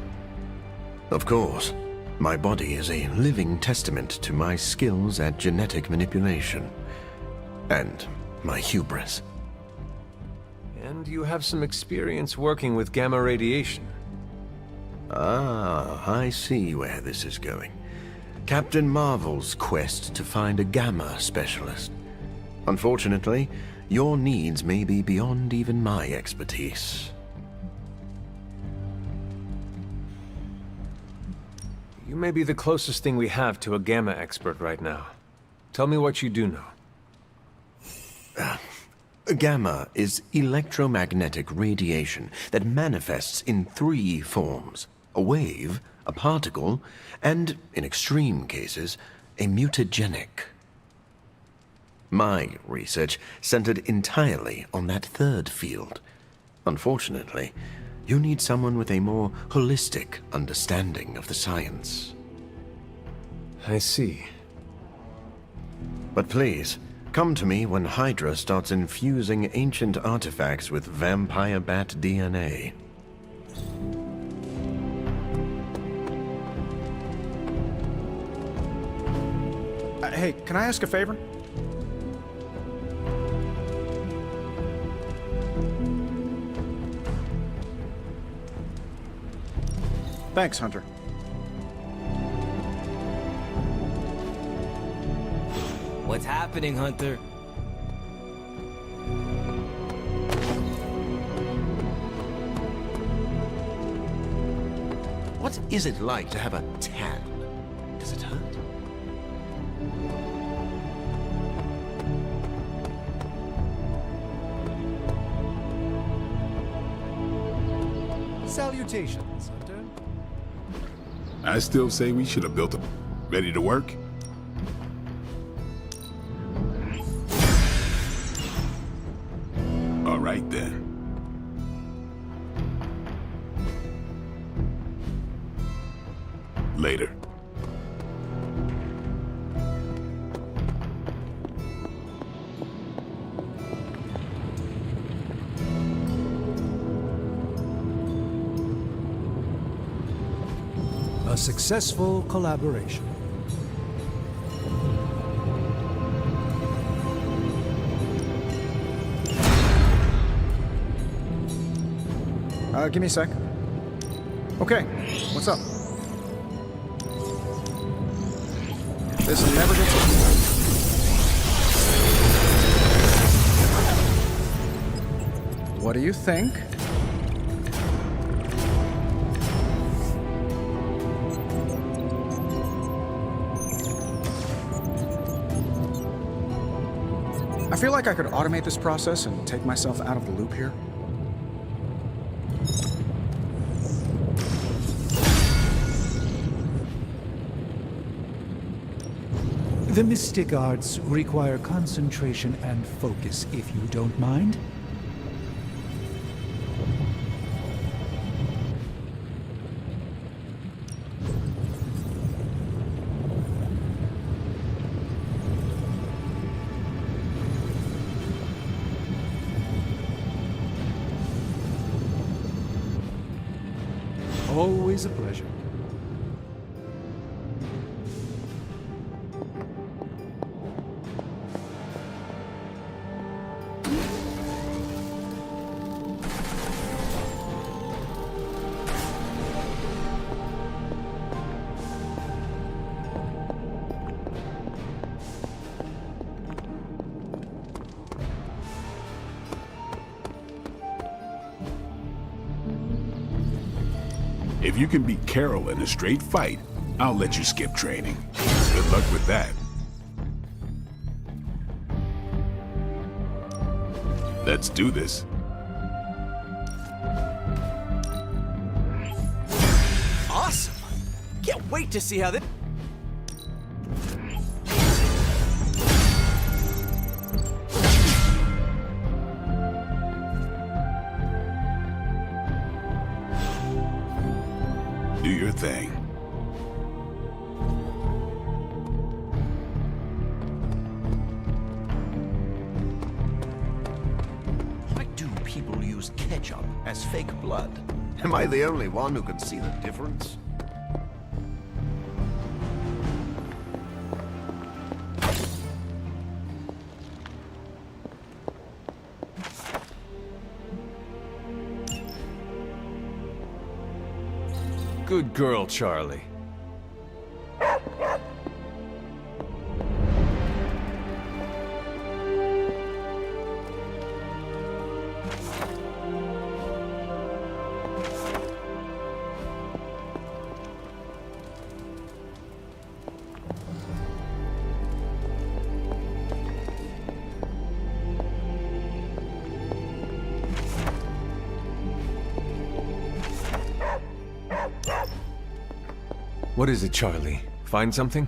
Of course. My body is a living testament to my skills at genetic manipulation. And my hubris. And you have some experience working with gamma radiation. Ah, I see where this is going. Captain Marvel's quest to find a gamma specialist. Unfortunately, your needs may be beyond even my expertise. You may be the closest thing we have to a gamma expert right now. Tell me what you do know. Gamma is electromagnetic radiation that manifests in 3 forms: a wave, a particle, and, in extreme cases, a mutagenic. My research centered entirely on that 3rd field. Unfortunately, you need someone with a more holistic understanding of the science. I see. But please, come to me when Hydra starts infusing ancient artifacts with vampire bat DNA. Hey, can I ask a favor? Thanks, Hunter. What's happening, Hunter? What is it like to have a tan? Does it hurt? Salutations, Hunter. I still say we should have built them. Ready to work? All right then. Later. A successful collaboration. Give me a sec. Okay, what's up? This never gets old. What do you think? I feel like I could automate this process and take myself out of the loop here. The mystic arts require concentration and focus, if you don't mind. Always a pleasure. If you can beat Carol in a straight fight, I'll let you skip training. Good luck with that. Let's do this. Awesome! Can't wait to see how this... Do your thing. Why do people use ketchup as fake blood? Am I the only one who can see the difference? Good girl, Charlie. What is it, Charlie? Find something?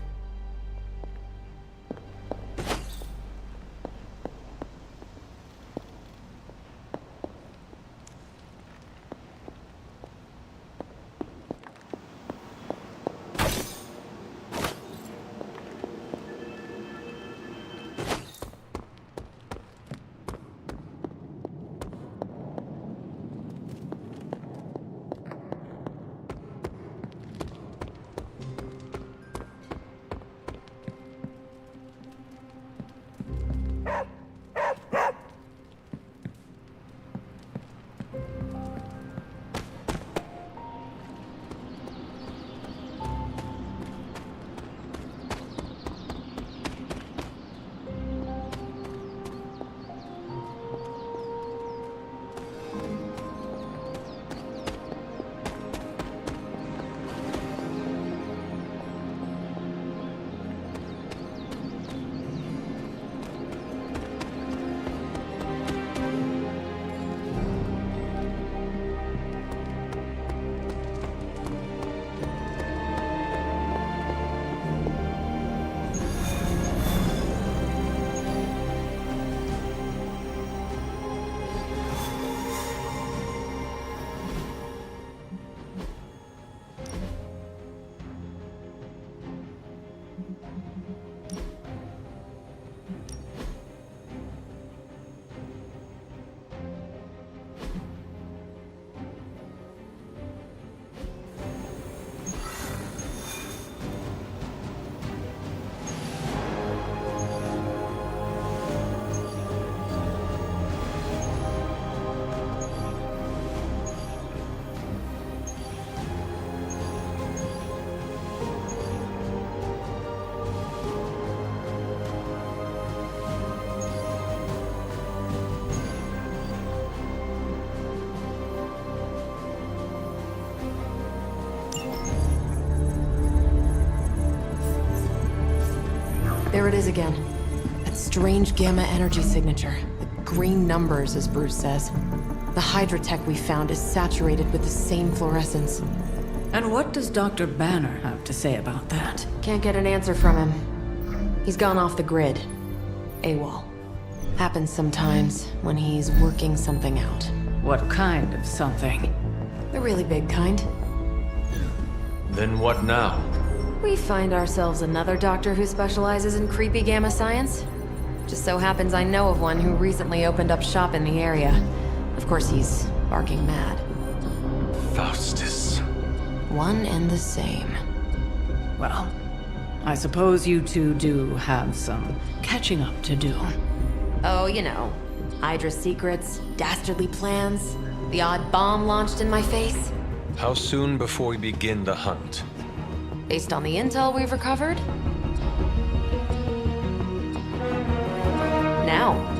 is again. That strange gamma energy signature. The green numbers, as Bruce says. The Hydra tech we found is saturated with the same fluorescence. And what does Dr. Banner have to say about that? Can't get an answer from him. He's gone off the grid. AWOL. Happens sometimes when he's working something out. What kind of something? The really big kind. Then what now? We find ourselves another doctor who specializes in creepy gamma science. Just so happens I know of one who recently opened up shop in the area. Of course, he's barking mad. Faustus. One and the same. Well, I suppose you two do have some catching up to do. Oh, you know. Hydra secrets, dastardly plans, the odd bomb launched in my face. How soon before we begin the hunt? Based on the intel we've recovered? Now.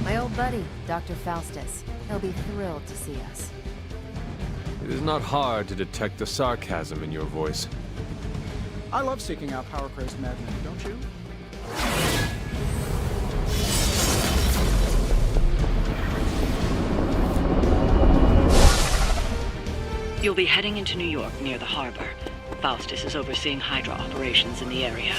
My old buddy, Dr. Faustus. They'll be thrilled to see us. It is not hard to detect the sarcasm in your voice. I love seeking out power-crazed madmen, don't you? You'll be heading into New York near the harbor. Faustus is overseeing Hydra operations in the area.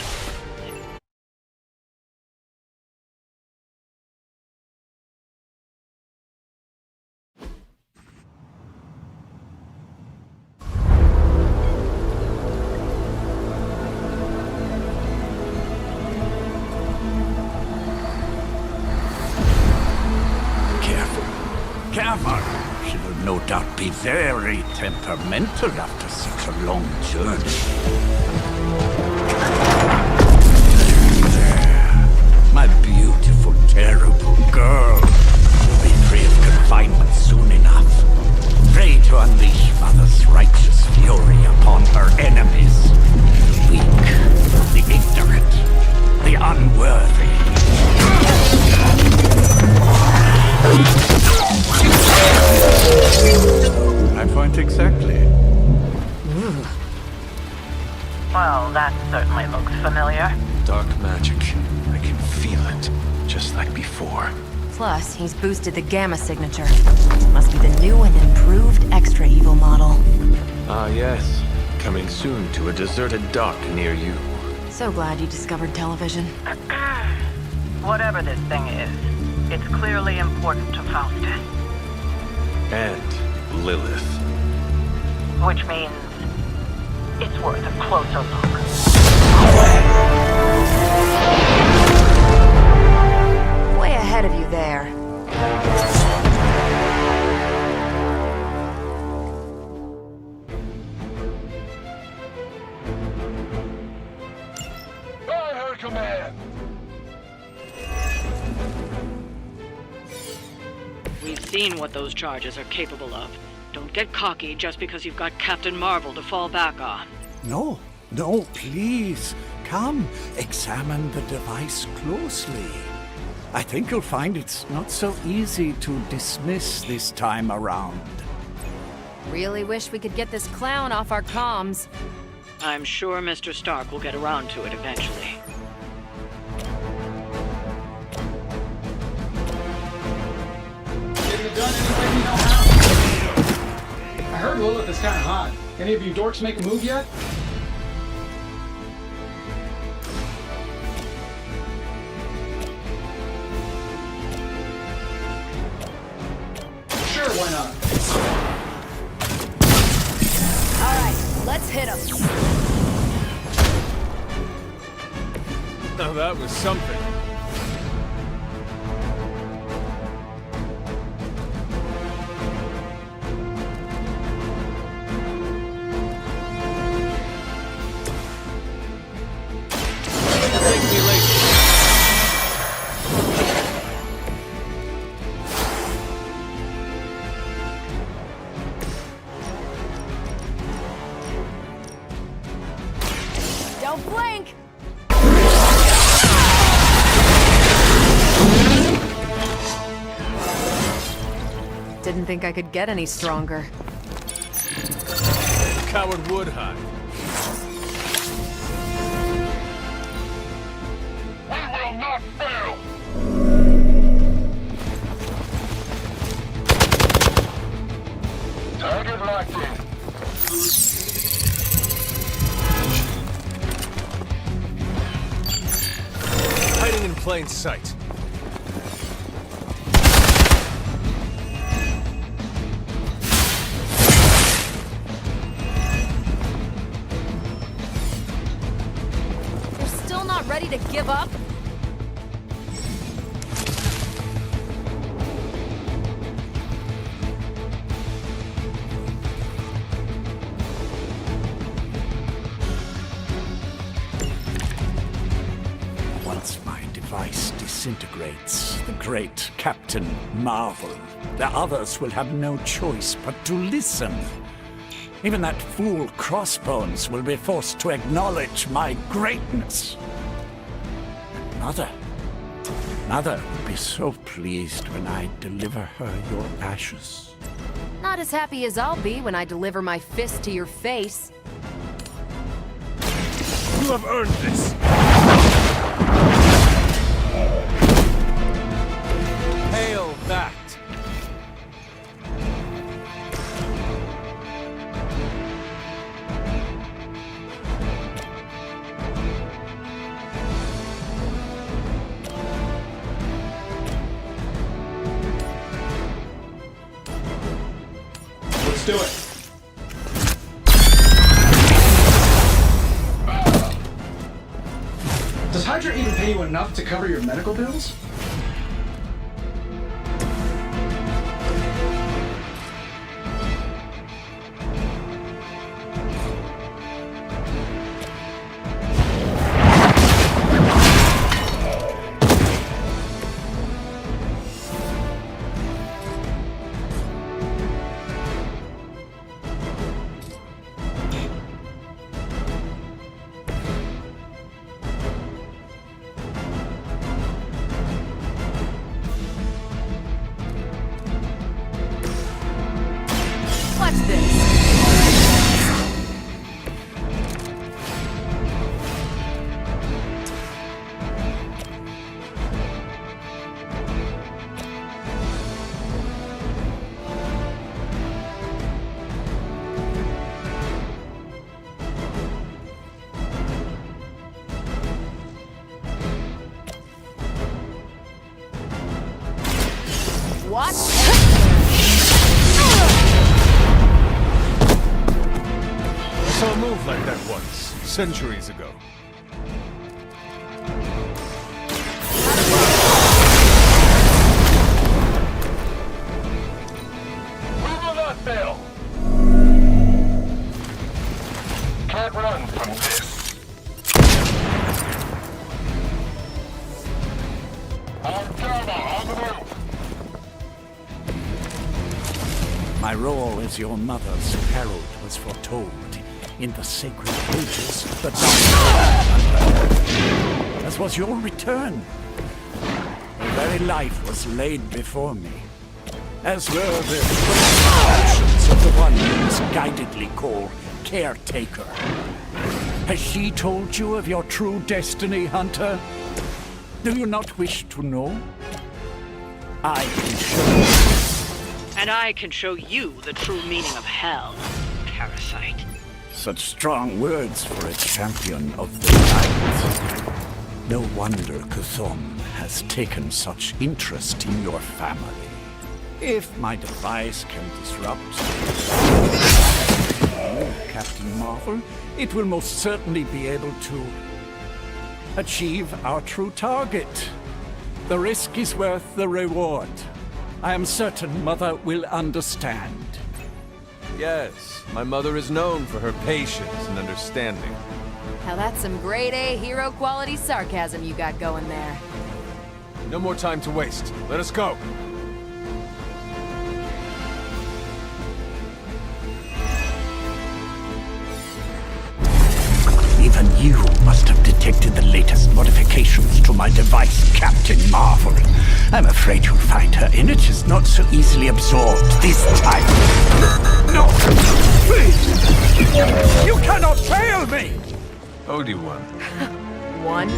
Careful. She will no doubt be very temperamental after such a long journey. There. My beautiful, terrible girl will be free of confinement soon enough. Free to unleash Mother's righteous fury upon her enemies. The weak, the ignorant, the unworthy. My point exactly. Well, that certainly looks familiar. Dark magic. I can feel it, just like before. Plus, he's boosted the gamma signature. Must be the new and improved extra evil model. Ah, yes. Coming soon to a deserted dock near you. So glad you discovered television. Whatever this thing is, it's clearly important to Faustus. And Lilith. Which means it's worth a closer look. Way ahead of you there. By her command! We've seen what those charges are capable of. Don't get cocky just because you've got Captain Marvel to fall back on. No, no, please. Come, examine the device closely. I think you'll find it's not so easy to dismiss this time around. Really wish we could get this clown off our comms. I'm sure Mr. Stark will get around to it eventually. Getting it done any way we know how. I heard Lilith is kind of hot. Any of you dorks make a move yet? Sure, why not? Alright, let's hit him. Now that was something. Don't blink! Didn't think I could get any stronger. Coward would hide. We will not fail! Target locked in. Hiding in plain sight. You're still not ready to give up? Once my device disintegrates, the great Captain Marvel, the others will have no choice but to listen. Even that fool Crossbones will be forced to acknowledge my greatness. And Mother, Mother will be so pleased when I deliver her your ashes. Not as happy as I'll be when I deliver my fist to your face. You have earned this! Hail that! Let's do it. Does Hydra even pay you enough to cover your medical bills? Watch this. What? I saw a move like that once, centuries ago. We will not fail. Can't run from this. Our Gamma on the move. My role as your mother's herald was foretold in the sacred pages of the Doctrine, as was your return. Your very life was laid before me, as were the actions of the one you misguidedly call caretaker. Has she told you of your true destiny, Hunter? Do you not wish to know? I can show you. And I can show you the true meaning of hell, parasite. Such strong words for a champion of the light. No wonder Kuthom has taken such interest in your family. If my device can disrupt Captain Marvel, it will most certainly be able to achieve our true target. The risk is worth the reward. I am certain Mother will understand. Yes, my mother is known for her patience and understanding. Now that's some grade A hero quality sarcasm you got going there. No more time to waste. Let us go. Even you must have detected the latest modifications to my device, Captain Marvel. I'm afraid you'll find her images not so easily absorbed this time. No! Please! You cannot fail me! Obi-Wan. One.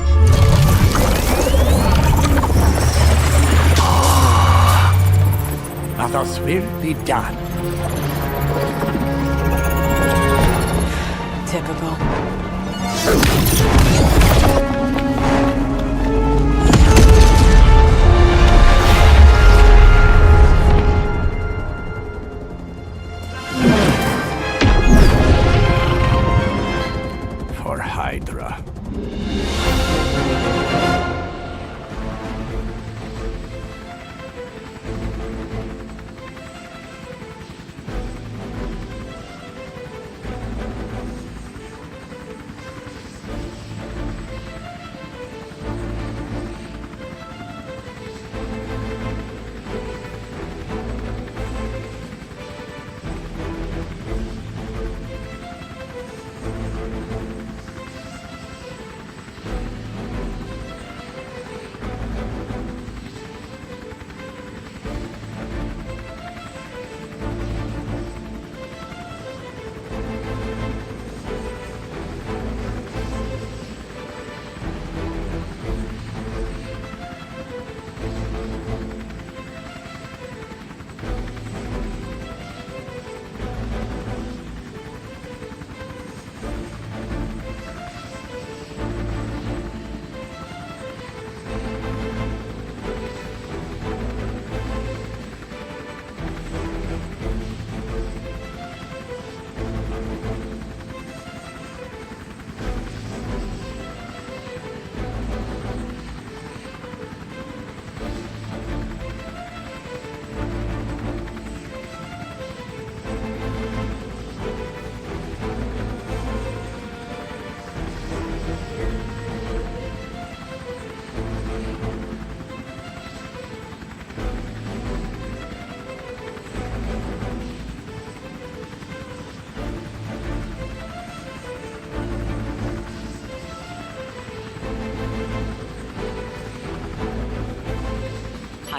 Others will be done. Typical. For Hydra.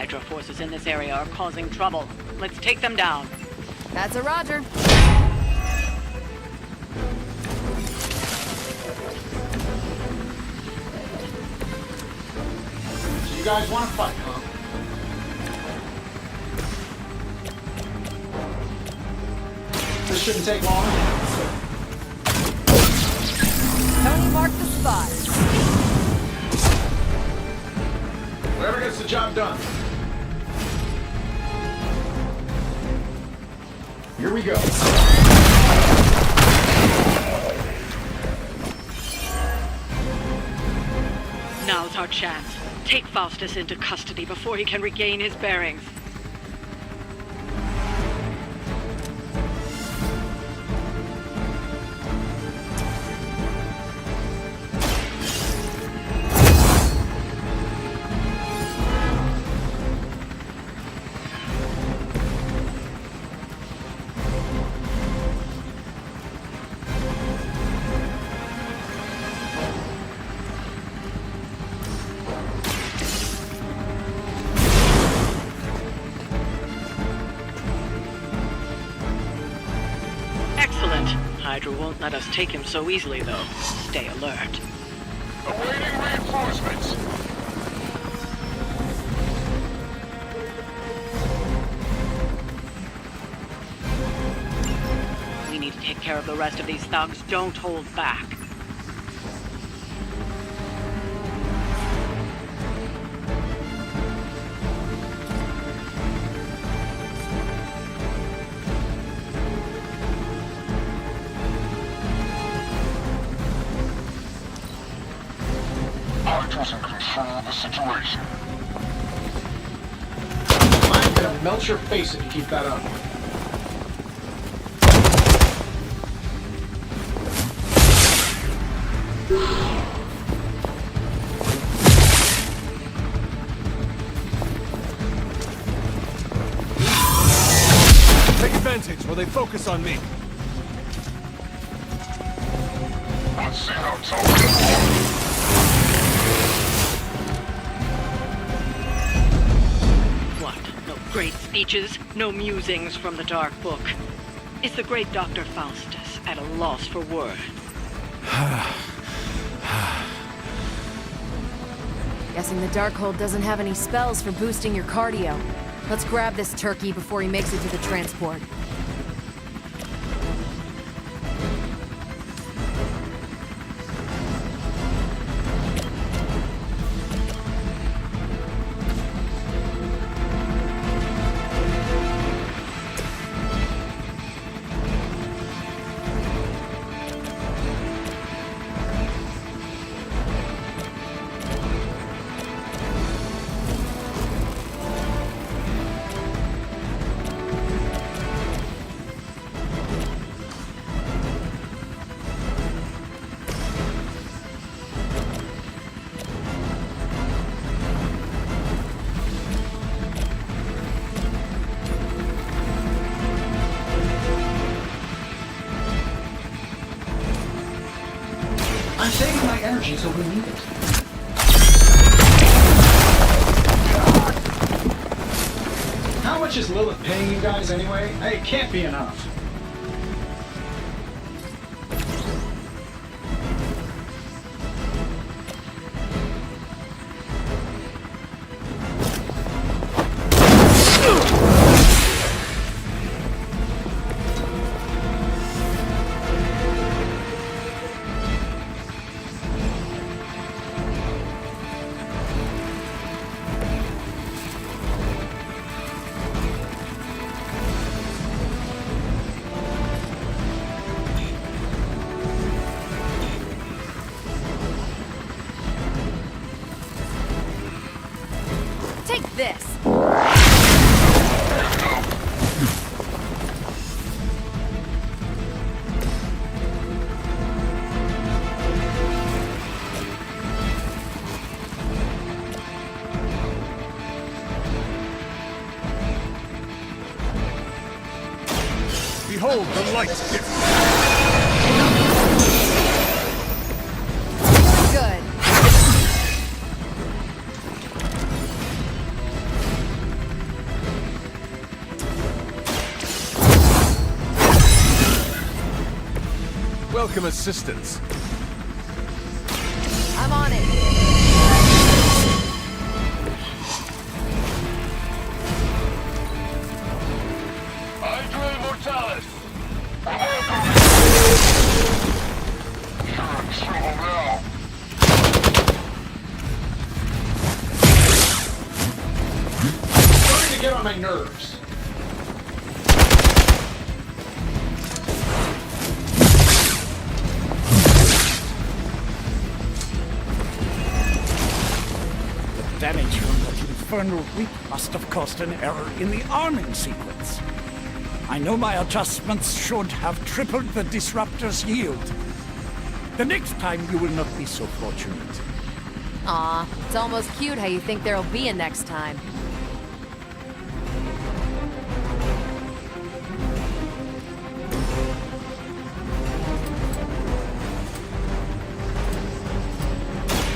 Hydra forces in this area are causing trouble. Let's take them down. That's a Roger. So you guys want to fight, huh? This shouldn't take long. Tony marked the spot. Whoever gets the job done. Here we go. Now's our chance. Take Faustus into custody before he can regain his bearings. Hydra won't let us take him so easily, though. Stay alert. Awaiting reinforcements. We need to take care of the rest of these thugs. Don't hold back. Hydra's in control of the situation. I'm gonna melt your face if you keep that up. Take advantage while they focus on me. Let's see how it's all. No great speeches, no musings from the Dark Book. Is the great Dr. Faustus at a loss for words? Guessing the Darkhold doesn't have any spells for boosting your cardio. Let's grab this turkey before he makes it to the transport. I'm saving my energy so we need it. How much is Lilith paying you guys anyway? Hey, it can't be enough. Take this! Behold the light gift. Good. Welcome assistance. I'm on it. Hydra Mortalis! You're in trouble now. Starting to get on my nerves. Damage from that infernal reap must have caused an error in the arming sequence. I know my adjustments should have tripled the disruptor's yield. The next time you will not be so fortunate. Aw, it's almost cute how you think there'll be a next time.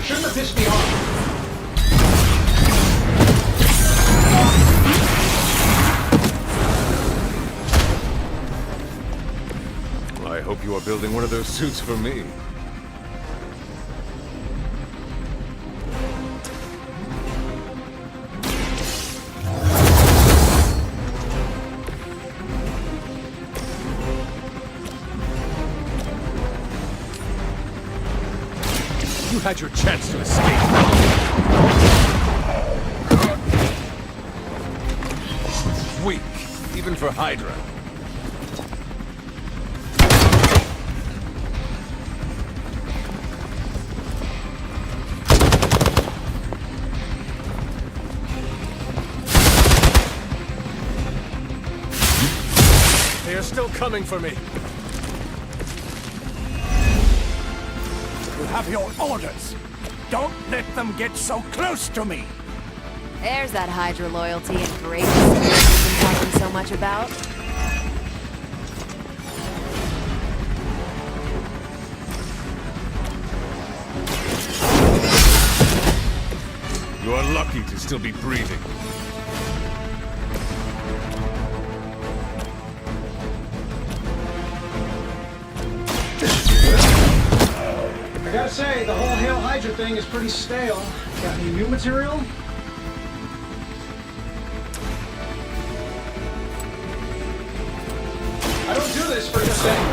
Shouldn't have pissed me off. I hope you are building one of those suits for me. You had your chance to escape. Weak, even for Hydra. They are still coming for me. You have your orders. Don't let them get so close to me. There's that Hydra loyalty and courageous spirit you've been talking so much about. You are lucky to still be breathing. I gotta say, the whole Hail Hydra thing is pretty stale. Got any new material? I don't do this for just saying.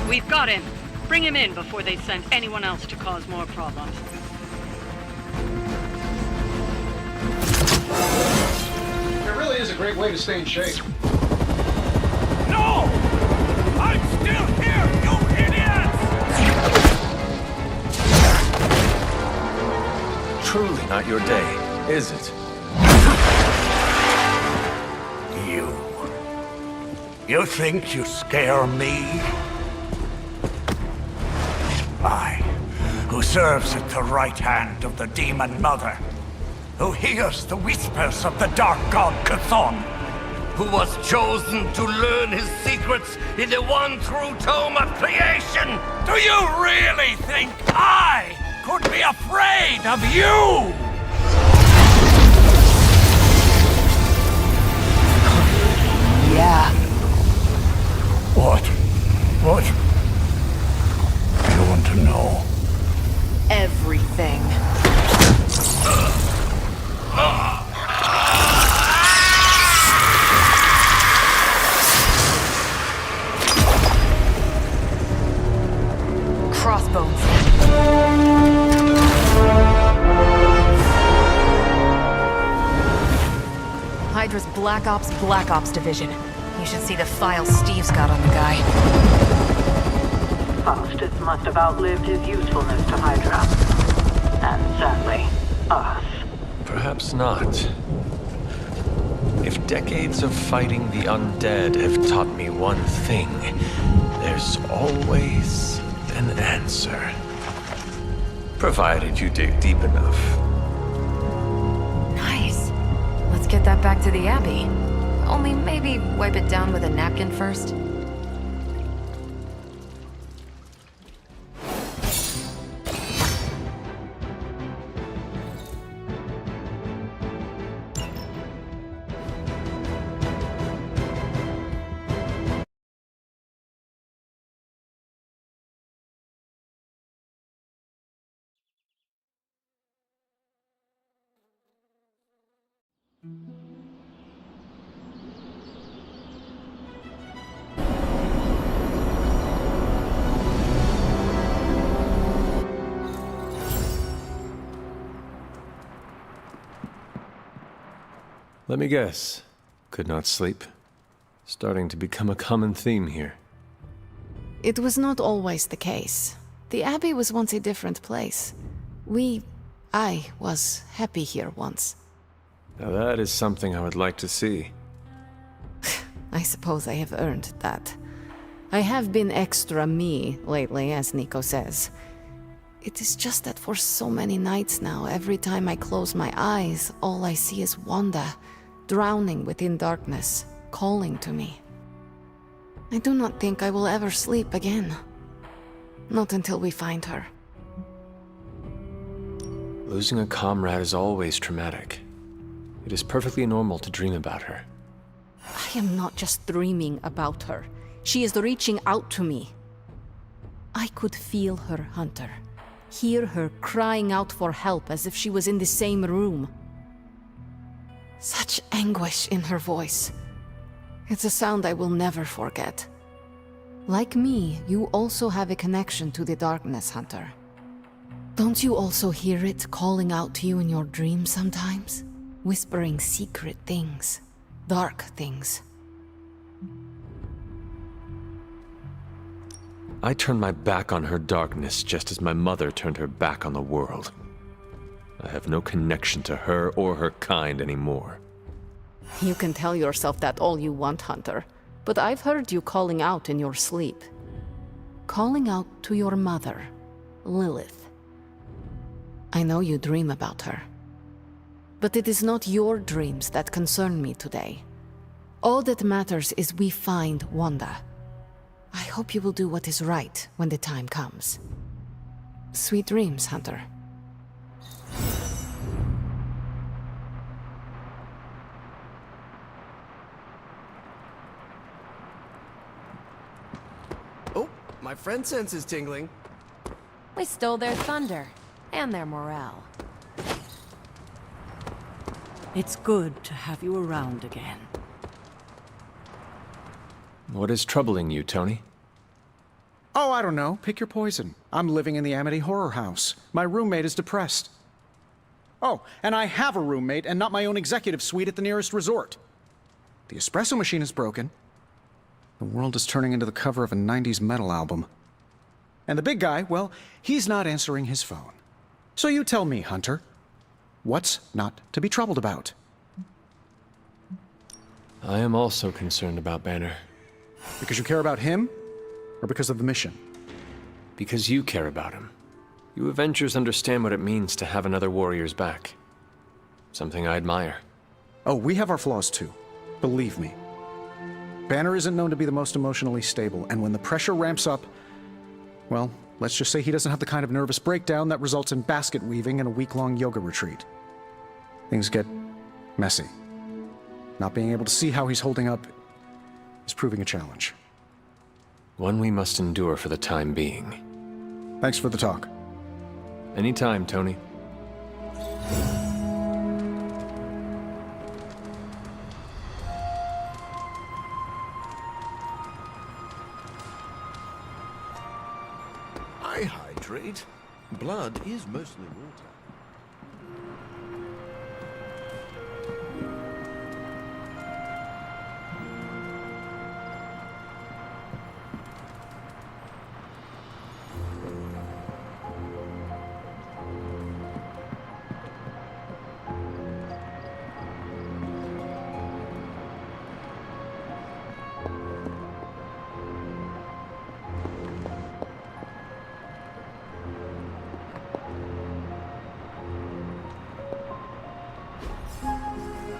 We've got him. Bring him in before they send anyone else to cause more problems. It really is a great way to stay in shape. No! I'm still here, you idiots! Truly not your day, is it? You think you scare me? I, who serves at the right hand of the Demon Mother, who hears the whispers of the Dark God Chthon, who was chosen to learn his secrets in the one true tome of creation. Do you really think I could be afraid of you? Yeah. What? I want to know. Everything. Crossbones. Hydra's Black Ops Division. You should see the file Steve's got on the guy. Faustus must have outlived his usefulness to Hydra. And sadly, us. Perhaps not. If decades of fighting the undead have taught me one thing, there's always an answer. Provided you dig deep enough. Nice. Let's get that back to the Abbey. Only maybe wipe it down with a napkin first. Let me guess. Could not sleep. Starting to become a common theme here. It was not always the case. The Abbey was once a different place. I was happy here once. Now that is something I would like to see. I suppose I have earned that. I have been extra me lately, as Nico says. It is just that for so many nights now, every time I close my eyes, all I see is Wanda, drowning within darkness, calling to me. I do not think I will ever sleep again. Not until we find her. Losing a comrade is always traumatic. It is perfectly normal to dream about her. I am not just dreaming about her. She is reaching out to me. I could feel her, Hunter. Hear her crying out for help as if she was in the same room. Such anguish in her voice. It's a sound I will never forget. Like me, you also have a connection to the darkness, Hunter. Don't you also hear it calling out to you in your dreams sometimes? Whispering secret things, dark things. I turned my back on her darkness just as my mother turned her back on the world. I have no connection to her or her kind anymore. You can tell yourself that all you want, Hunter, but I've heard you calling out in your sleep. Calling out to your mother, Lilith. I know you dream about her. But it is not your dreams that concern me today. All that matters is we find Wanda. I hope you will do what is right when the time comes. Sweet dreams, Hunter. Oh, my friend sense is tingling. We stole their thunder and their morale. It's good to have you around again. What is troubling you, Tony? Oh, I don't know. Pick your poison. I'm living in the Amity Horror House. My roommate is depressed. Oh, and I have a roommate and not my own executive suite at the nearest resort. The espresso machine is broken. The world is turning into the cover of a 90s metal album. And the big guy, well, he's not answering his phone. So you tell me, Hunter, what's not to be troubled about? I am also concerned about Banner. Because you care about him, or because of the mission? Because you care about him. You Avengers understand what it means to have another warrior's back. Something I admire. Oh, we have our flaws too. Believe me. Banner isn't known to be the most emotionally stable, and when the pressure ramps up, well, let's just say he doesn't have the kind of nervous breakdown that results in basket weaving and a week-long yoga retreat. Things get messy. Not being able to see how he's holding up is proving a challenge. One we must endure for the time being. Thanks for the talk. Anytime, Tony. I hydrate. Blood is mostly water.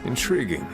Intriguing.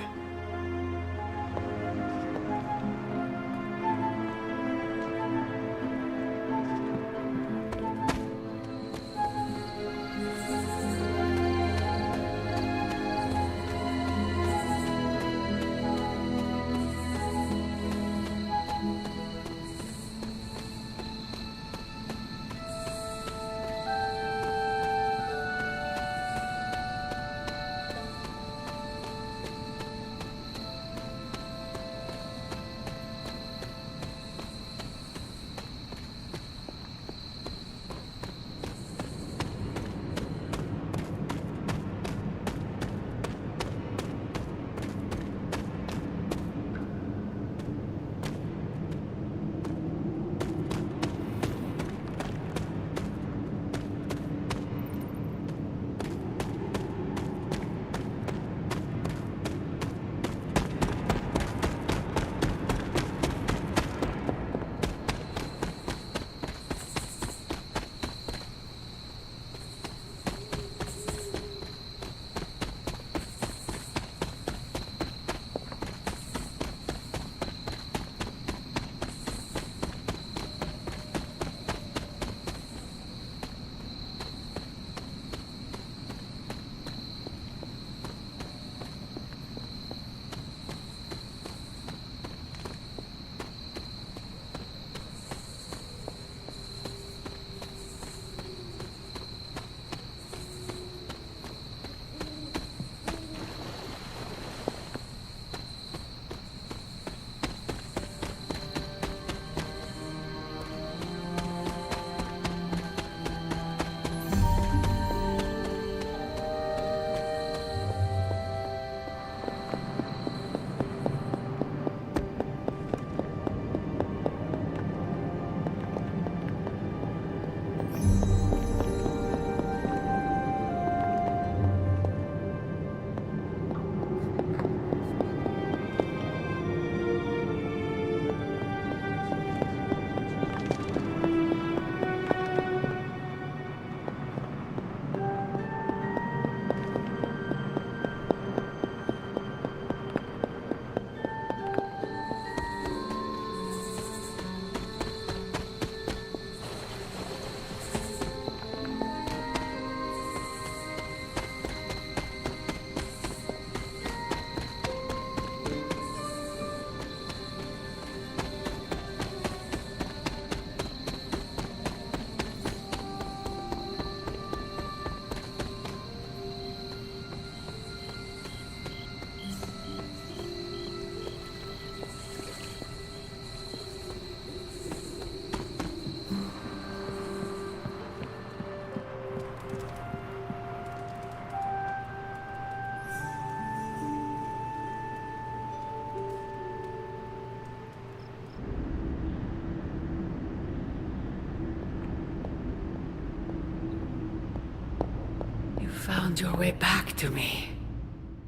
found your way back to me.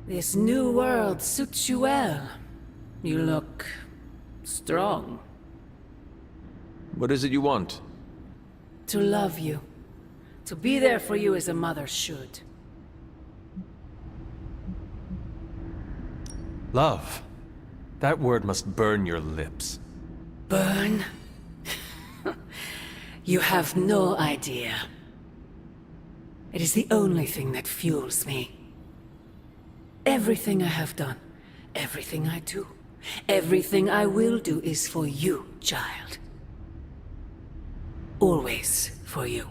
This new world suits you well. You look strong. What is it you want? To love you. To be there for you as a mother should. Love. That word must burn your lips. Burn? You have no idea. It is the only thing that fuels me. Everything I have done, everything I do, everything I will do is for you, child. Always for you.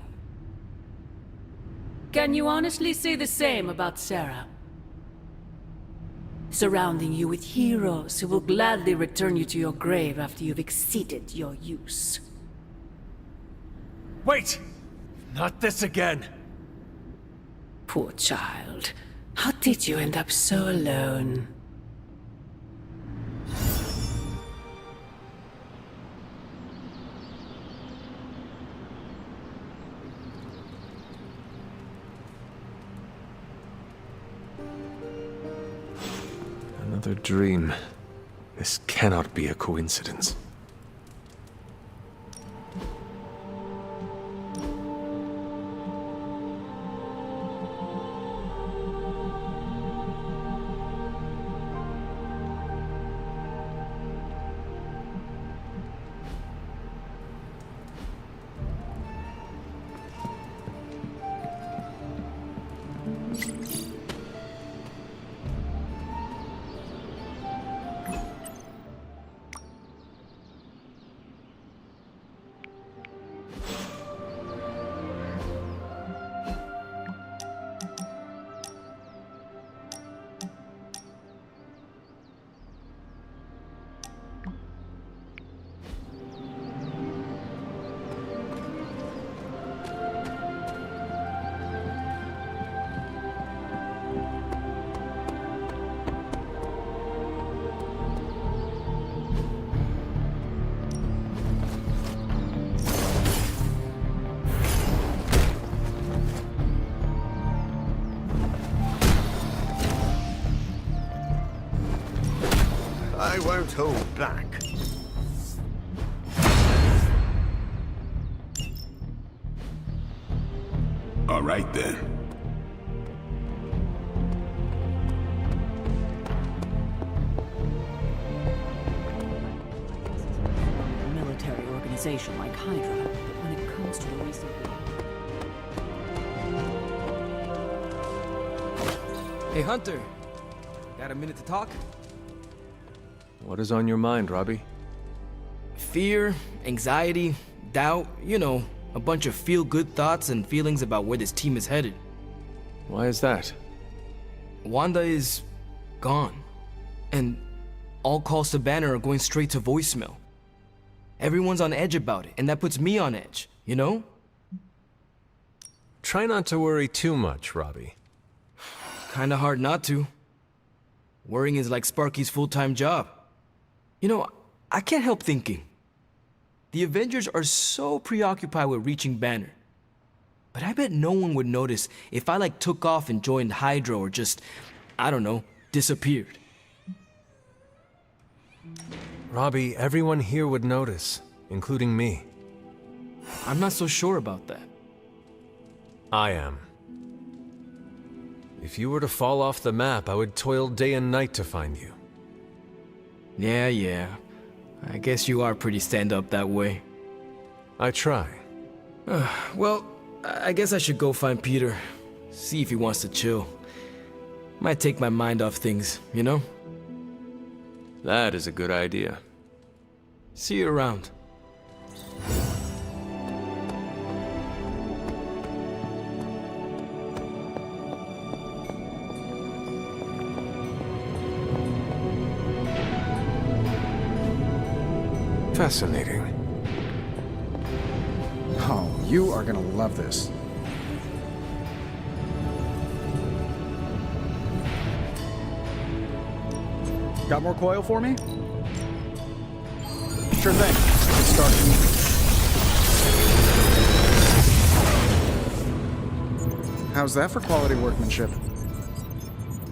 Can you honestly say the same about Sarah? Surrounding you with heroes who will gladly return you to your grave after you've exceeded your use. Wait! Not this again! Poor child. How did you end up so alone? Another dream. This cannot be a coincidence. I won't hold back. All right then. Military organization like Hydra, but when it comes to the recent... Hey, Hunter. Got a minute to talk? What is on your mind, Robbie? Fear, anxiety, doubt, you know, a bunch of feel-good thoughts and feelings about where this team is headed. Why is that? Wanda is gone. And all calls to Banner are going straight to voicemail. Everyone's on edge about it, and that puts me on edge, you know? Try not to worry too much, Robbie. Kinda hard not to. Worrying is like Sparky's full-time job. You know, I can't help thinking. The Avengers are so preoccupied with reaching Banner. But I bet no one would notice if I took off and joined Hydra or just, I don't know, disappeared. Robbie, everyone here would notice, including me. I'm not so sure about that. I am. If you were to fall off the map, I would toil day and night to find you. Yeah. I guess you are pretty stand-up that way. I try. Well, I guess I should go find Peter. See if he wants to chill. Might take my mind off things, you know? That is a good idea. See you around. Fascinating. Oh, you are gonna love this. Got more coil for me? Sure thing. Get started. How's that for quality workmanship?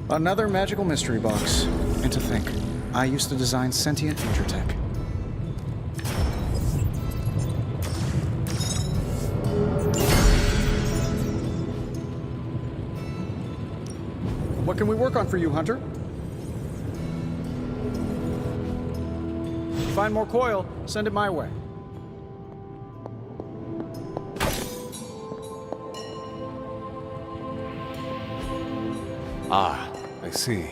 Another magical mystery box. And to think, I used to design sentient future tech. What can we work on for you, Hunter? Find more coil, send it my way. Ah, I see.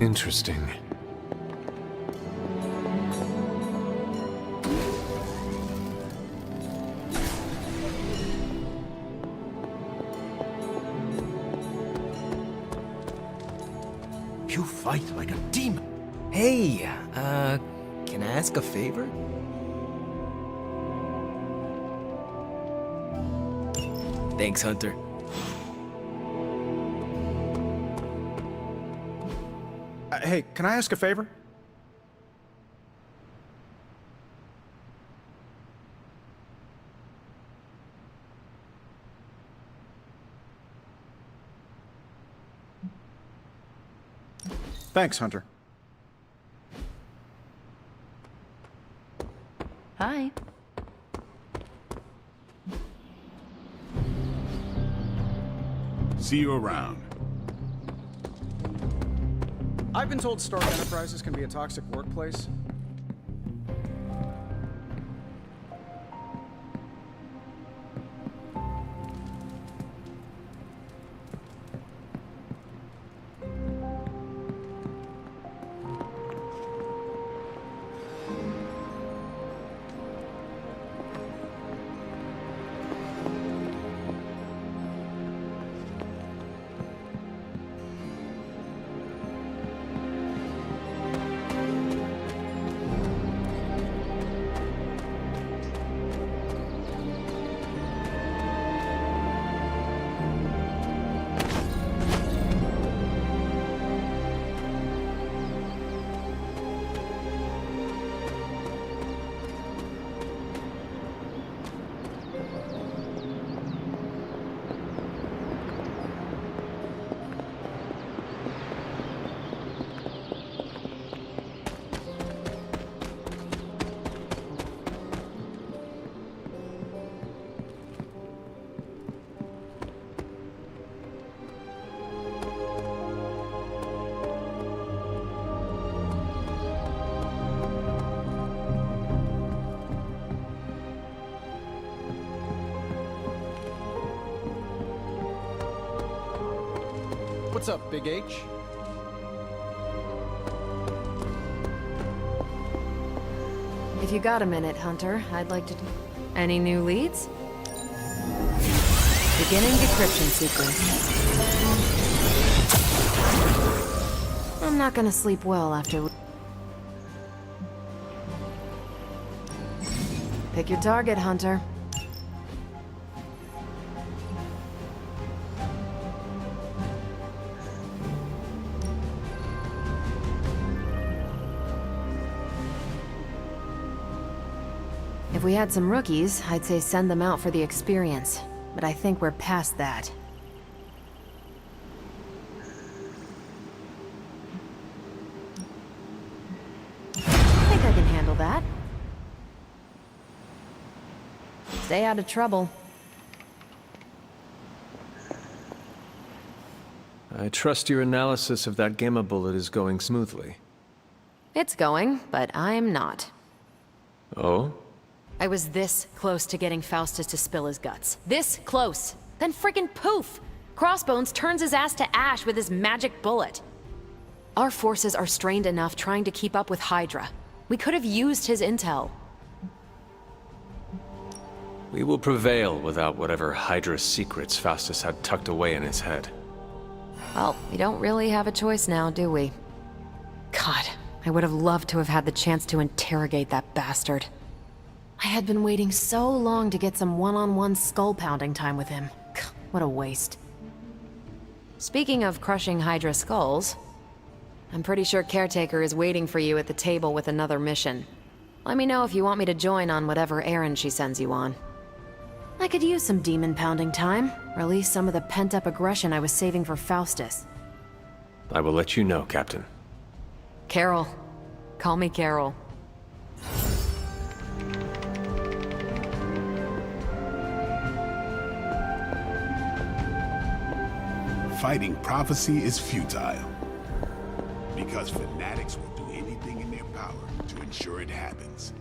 Interesting. You fight like a demon. Hey, can I ask a favor? Thanks, Hunter. Hey, can I ask a favor? Thanks, Hunter. Hi. See you around. I've been told Stark Enterprises can be a toxic workplace. What's up, Big H? If you got a minute, Hunter, I'd like to... Any new leads? Beginning decryption sequence. I'm not gonna sleep well after... Pick your target, Hunter. If we had some rookies, I'd say send them out for the experience. But I think we're past that. I think I can handle that. Stay out of trouble. I trust your analysis of that gamma bullet is going smoothly. It's going, but I'm not. Oh? I was this close to getting Faustus to spill his guts. This close. Then friggin' poof! Crossbones turns his ass to ash with his magic bullet. Our forces are strained enough trying to keep up with Hydra. We could have used his intel. We will prevail without whatever Hydra secrets Faustus had tucked away in his head. Well, we don't really have a choice now, do we? God, I would have loved to have had the chance to interrogate that bastard. I had been waiting so long to get some one-on-one skull-pounding time with him. What a waste. Speaking of crushing Hydra skulls, I'm pretty sure Caretaker is waiting for you at the table with another mission. Let me know if you want me to join on whatever errand she sends you on. I could use some demon pounding time. Release some of the pent-up aggression I was saving for Faustus. I will let you know, Captain. Carol. Call me Carol. Fighting prophecy is futile. Because fanatics will do anything in their power to ensure it happens.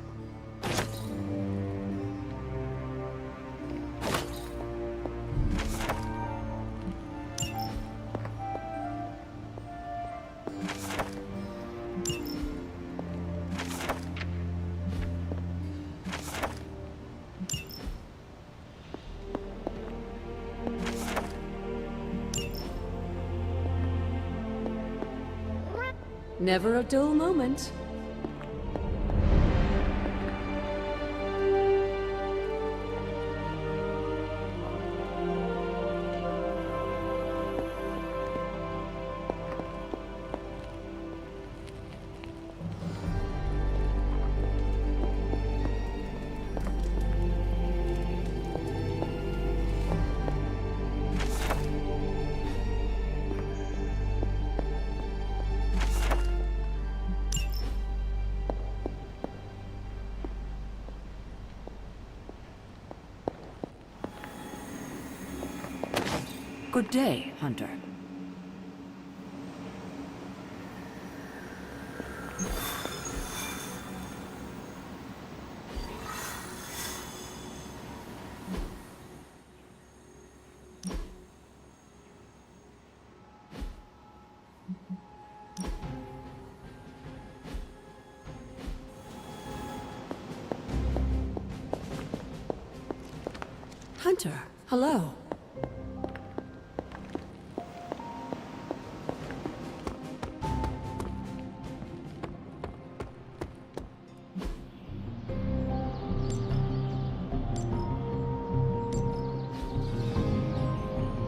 Never a dull moment. Good day, Hunter. Hunter, hello.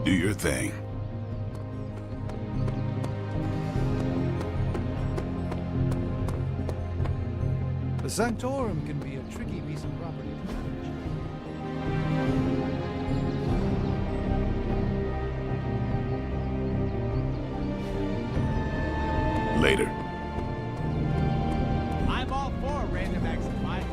Do your thing. The Sanctorum can be a tricky piece of property to manage. Later. I'm all for random acts of violence.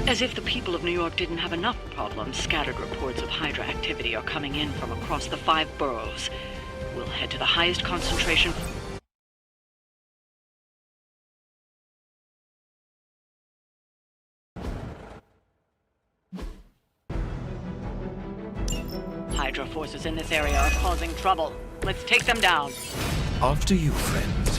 As if the people of New York didn't have enough problems, scattered reports of Hydra activity are coming in from across the 5 boroughs. We'll head to the highest concentration. Hydra forces in this area are causing trouble. Let's take them down. After you, friends.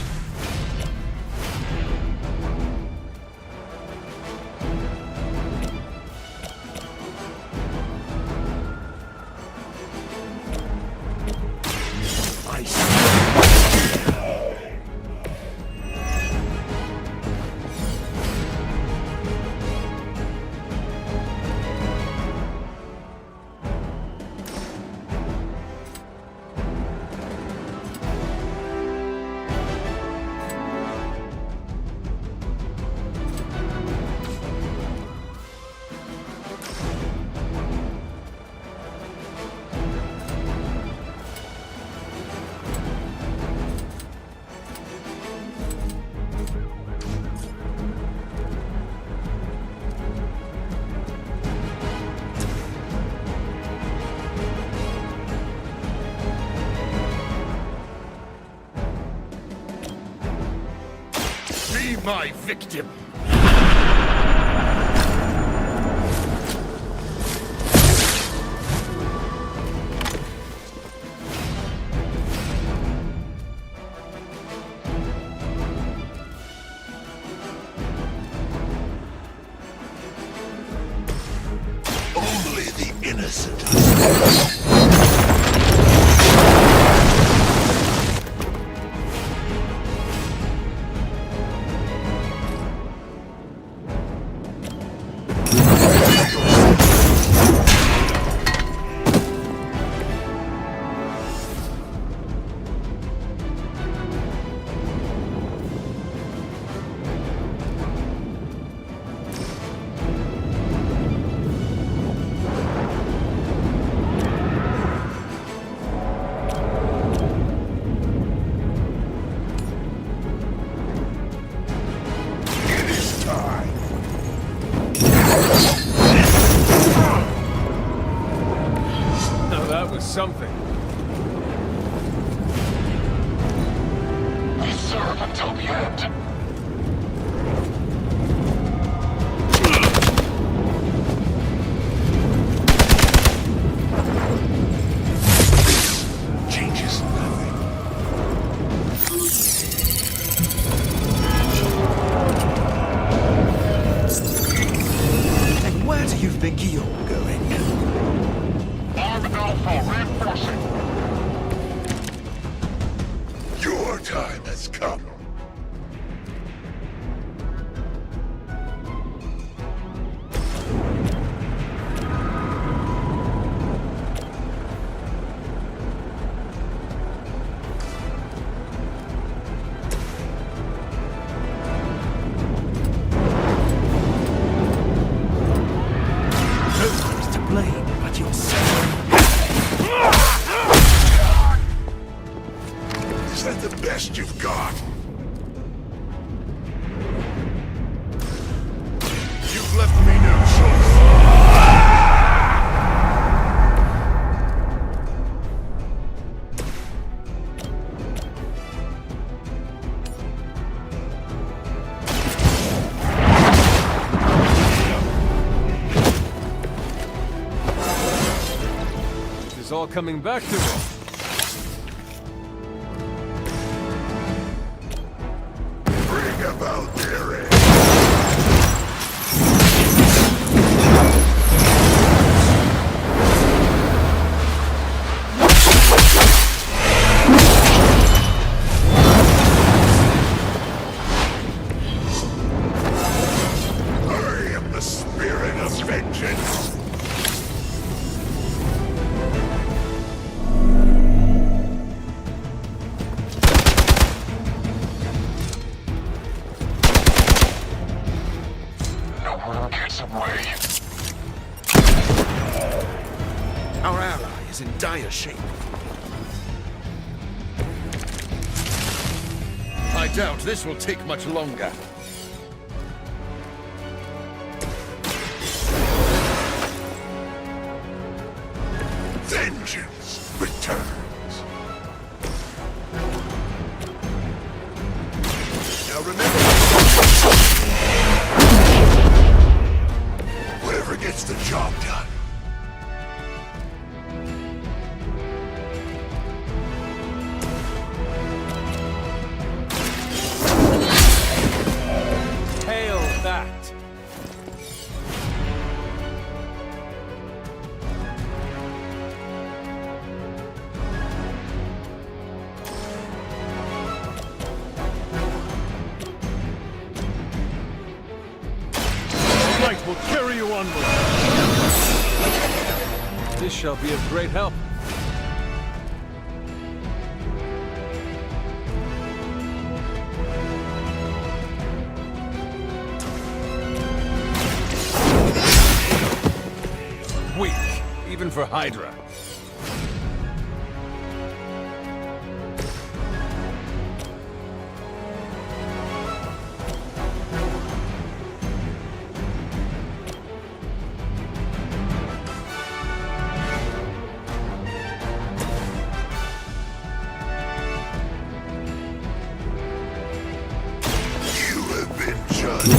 My victim. Only the innocent. Something. I serve until the end. Changes nothing. And where do you think you're going? Alpha reinforcing. Your time has come. Nobody's to blame but yourself. Is that the best you've got? You've left me no choice. It's all coming back to me. Bring about their end. I am the spirit of vengeance. Our ally is in dire shape. I doubt this will take much longer. Vengeance returns. Now remember... Whatever gets the job done. Hail that! Light will carry you onward. This shall be of great help. Weak, even for Hydra. You have been judged.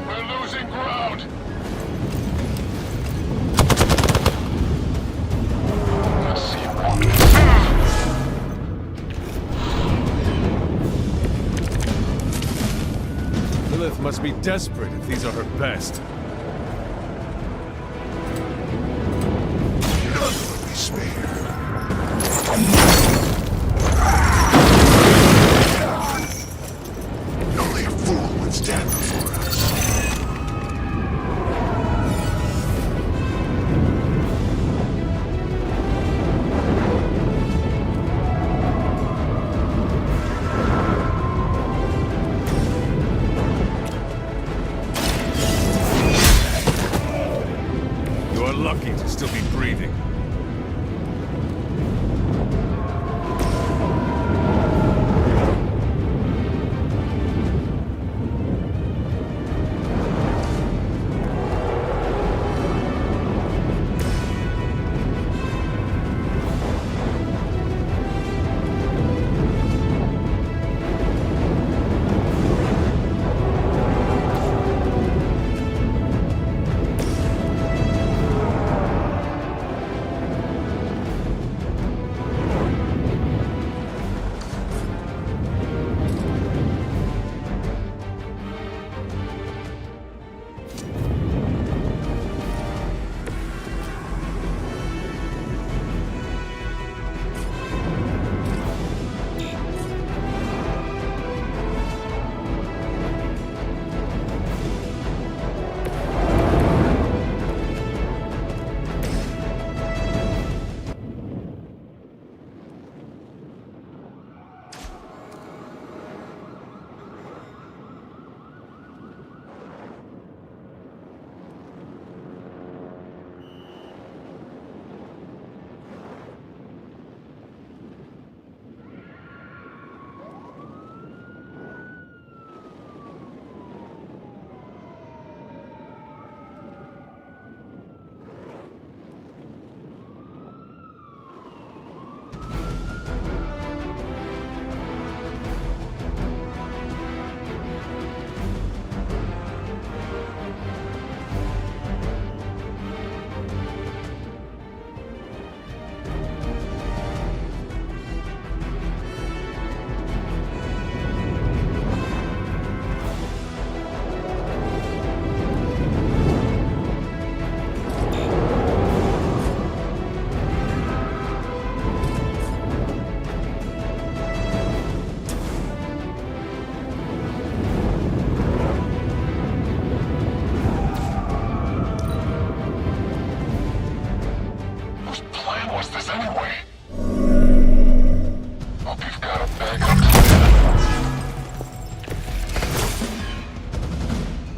We're losing ground. Let's see you walking. Lilith must be desperate if these are her best. None will be spared. Only a fool would stand before us. You are lucky to still be breathing.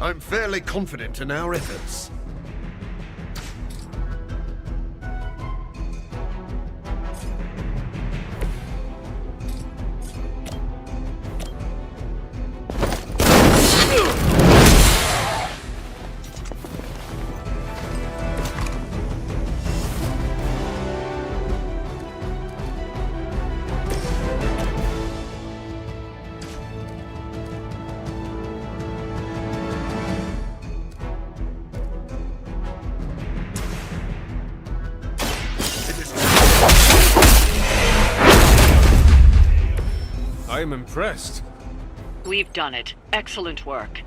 I'm fairly confident in our efforts. I am impressed. We've done it. Excellent work.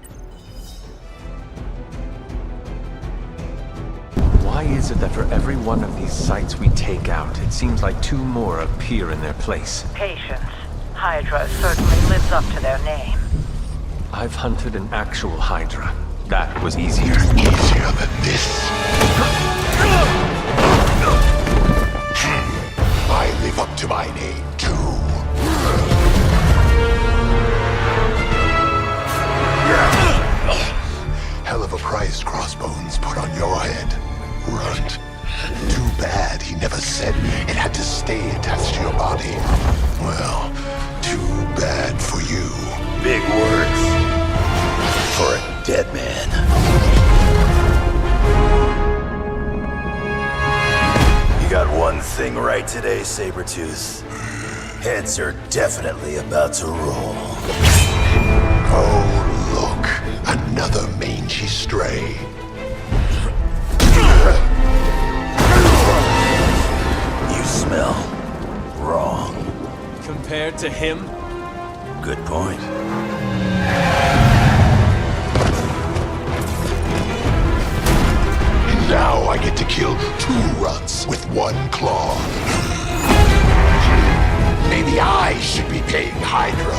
Why is it that for every one of these sites we take out, it seems like two more appear in their place? Patience. Hydra certainly lives up to their name. I've hunted an actual Hydra. That was easier. Easier than this. I live up to my name, too. Hell of a price Crossbones put on your head, Runt. Too bad he never said it had to stay attached to your body. Well, too bad for you. Big words for a dead man. You got one thing right today, Sabretooth. Heads are definitely about to roll. Oh, look. Another mangy stray. You smell wrong. Compared to him? Good point. And now I get to kill 2 runts with 1 claw. Maybe I should be paying Hydra.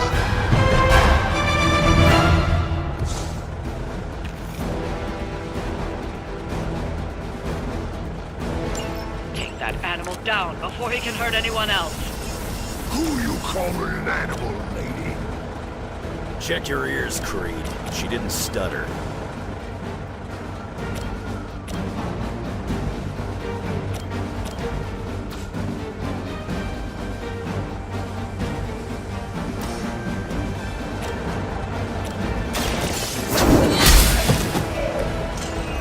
That animal down before he can hurt anyone else. Who you calling an animal, lady? Check your ears, Creed. She didn't stutter.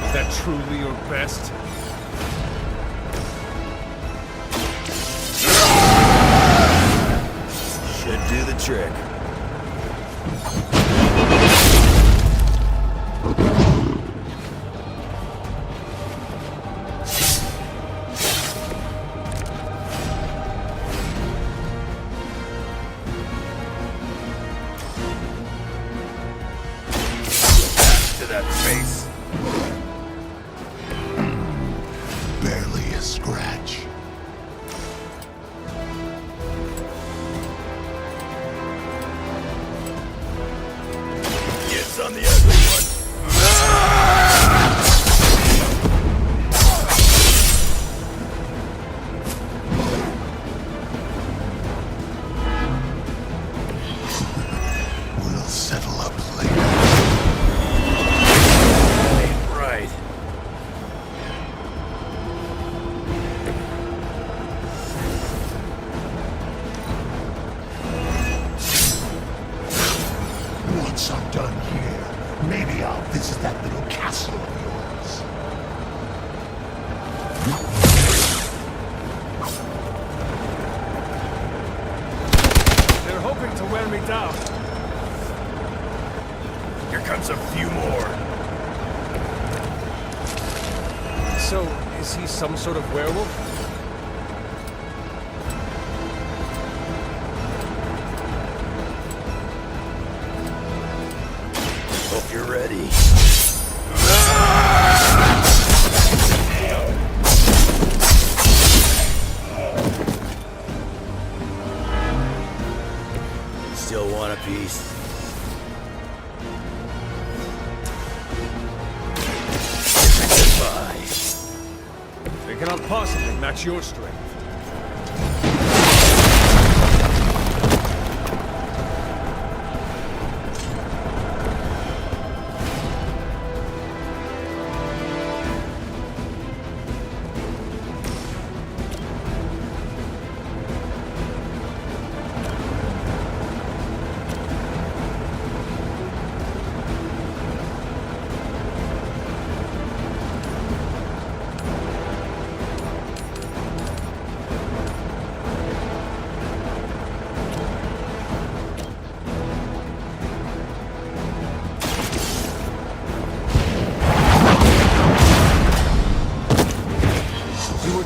Is that truly your best? Should do the trick. To that face. Barely a scratch. On the ugly one. We'll settle up later. Ain't right. Once I'm done here, maybe I'll visit that little castle of yours. They're hoping to wear me down. Here comes a few more. So, is he some sort of werewolf? Hope you're ready. Still want a piece? Goodbye. They cannot possibly match your strength.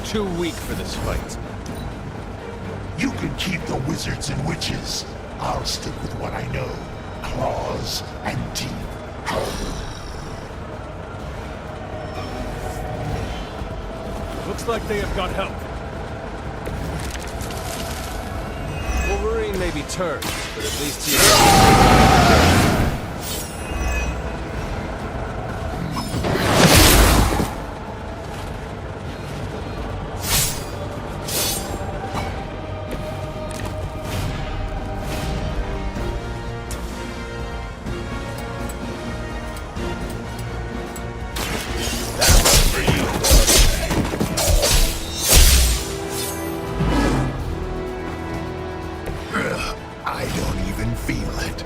Too weak for this fight. You can keep the wizards and witches. I'll stick with what I know. Claws and teeth. Looks like they have got help. Wolverine may be turned, but at least he I don't even feel it.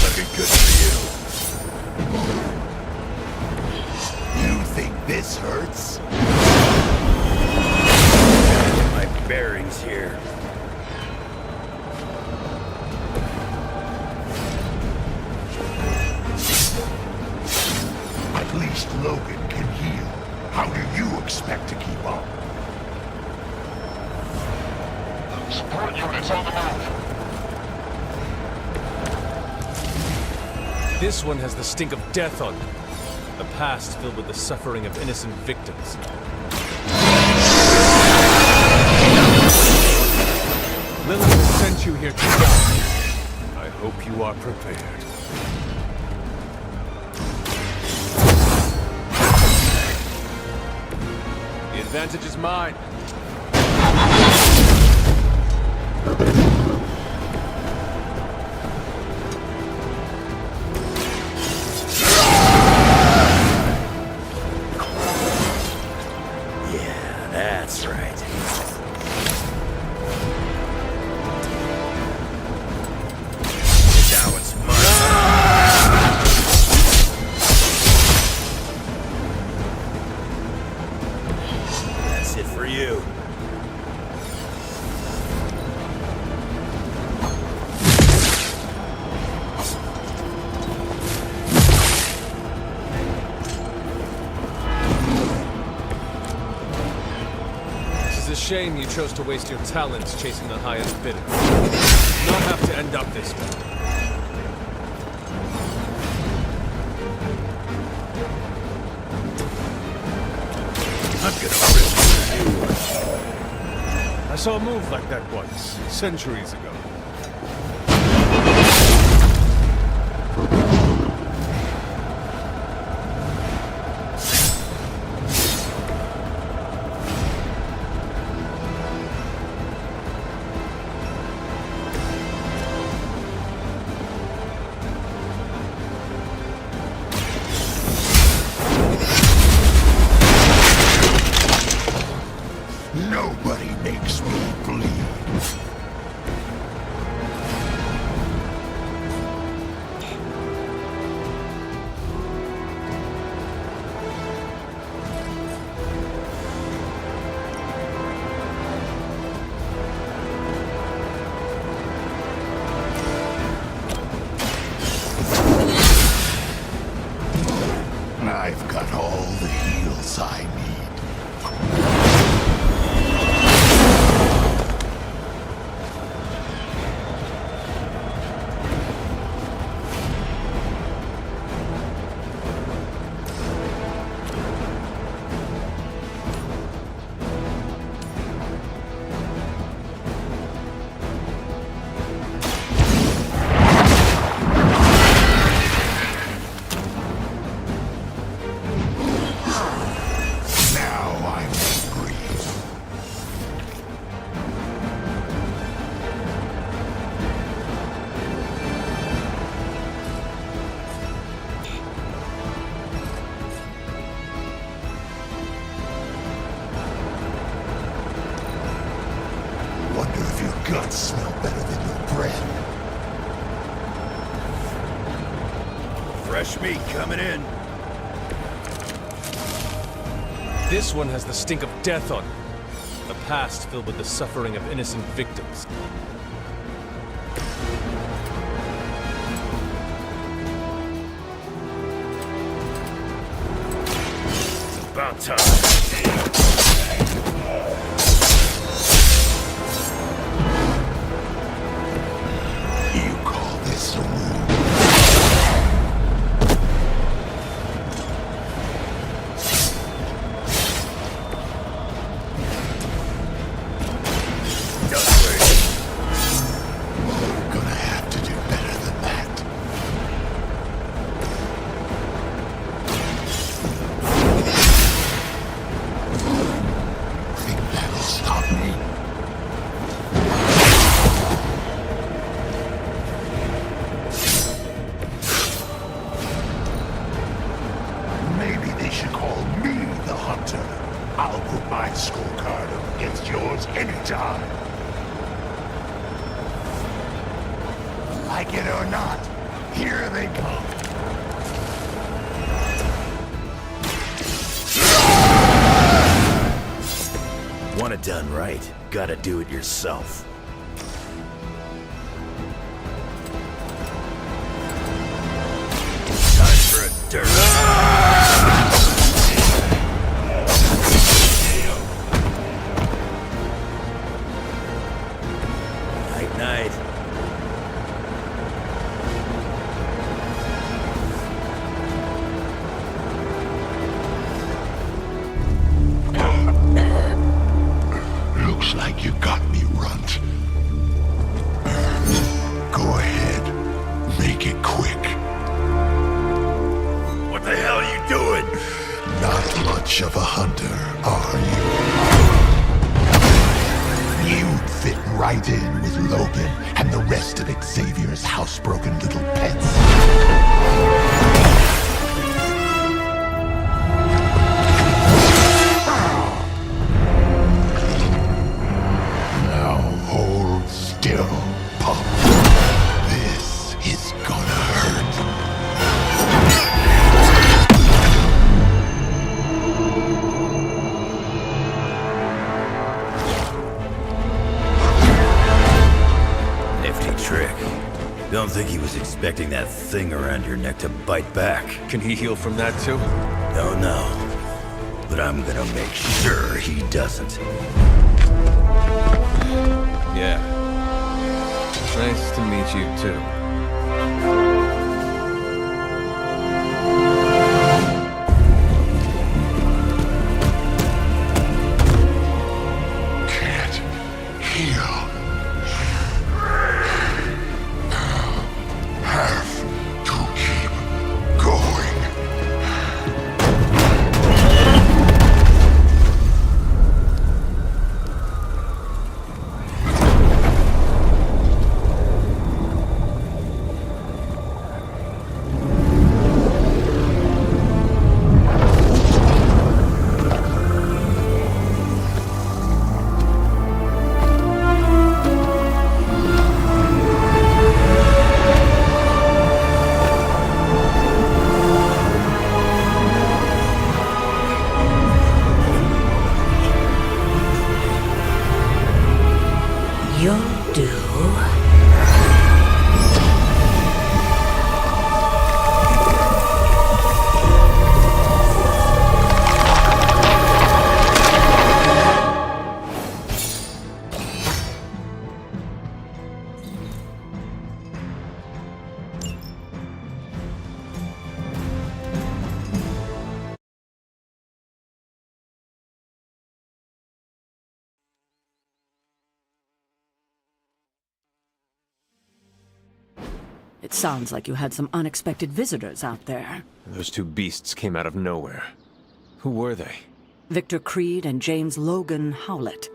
Looking good for you. You think this hurts? My bearings here. At least Logan can heal. How do you expect to keep up? Support units on the move. This one has the stink of death on it. A past filled with the suffering of innocent victims. Lilith has sent you here to die. I hope you are prepared. The advantage is mine. Yeah, that's right. Now it's mine. That's it for you. It's a shame you chose to waste your talents chasing the highest bidder. You don't have to end up this way. I'm gonna rip you. I saw a move like that once, centuries ago. Nobody makes me bleed. I've got all the heals I need. Wonder if your guts smell better than your breath. Fresh meat coming in. This one has the stink of death on it. A past filled with the suffering of innocent victims. It's about time. Like it or not, here they come. Want it done right, gotta do it yourself. Time for a dirt. Night. Looks like you got me, Runt. Go ahead. Make it quick. What the hell are you doing? Not much of a hunter, are you? You'd fit right in with Logan and the rest of Xavier's housebroken little pets. Now hold still, pup. This is gonna hurt. Trick. Don't think he was expecting that thing around your neck to bite back. Can he heal from that too? Don't know. But I'm gonna make sure he doesn't. Yeah. Nice to meet you too. You'll do. It sounds like you had some unexpected visitors out there. Those two beasts came out of nowhere. Who were they? Victor Creed and James Logan Howlett.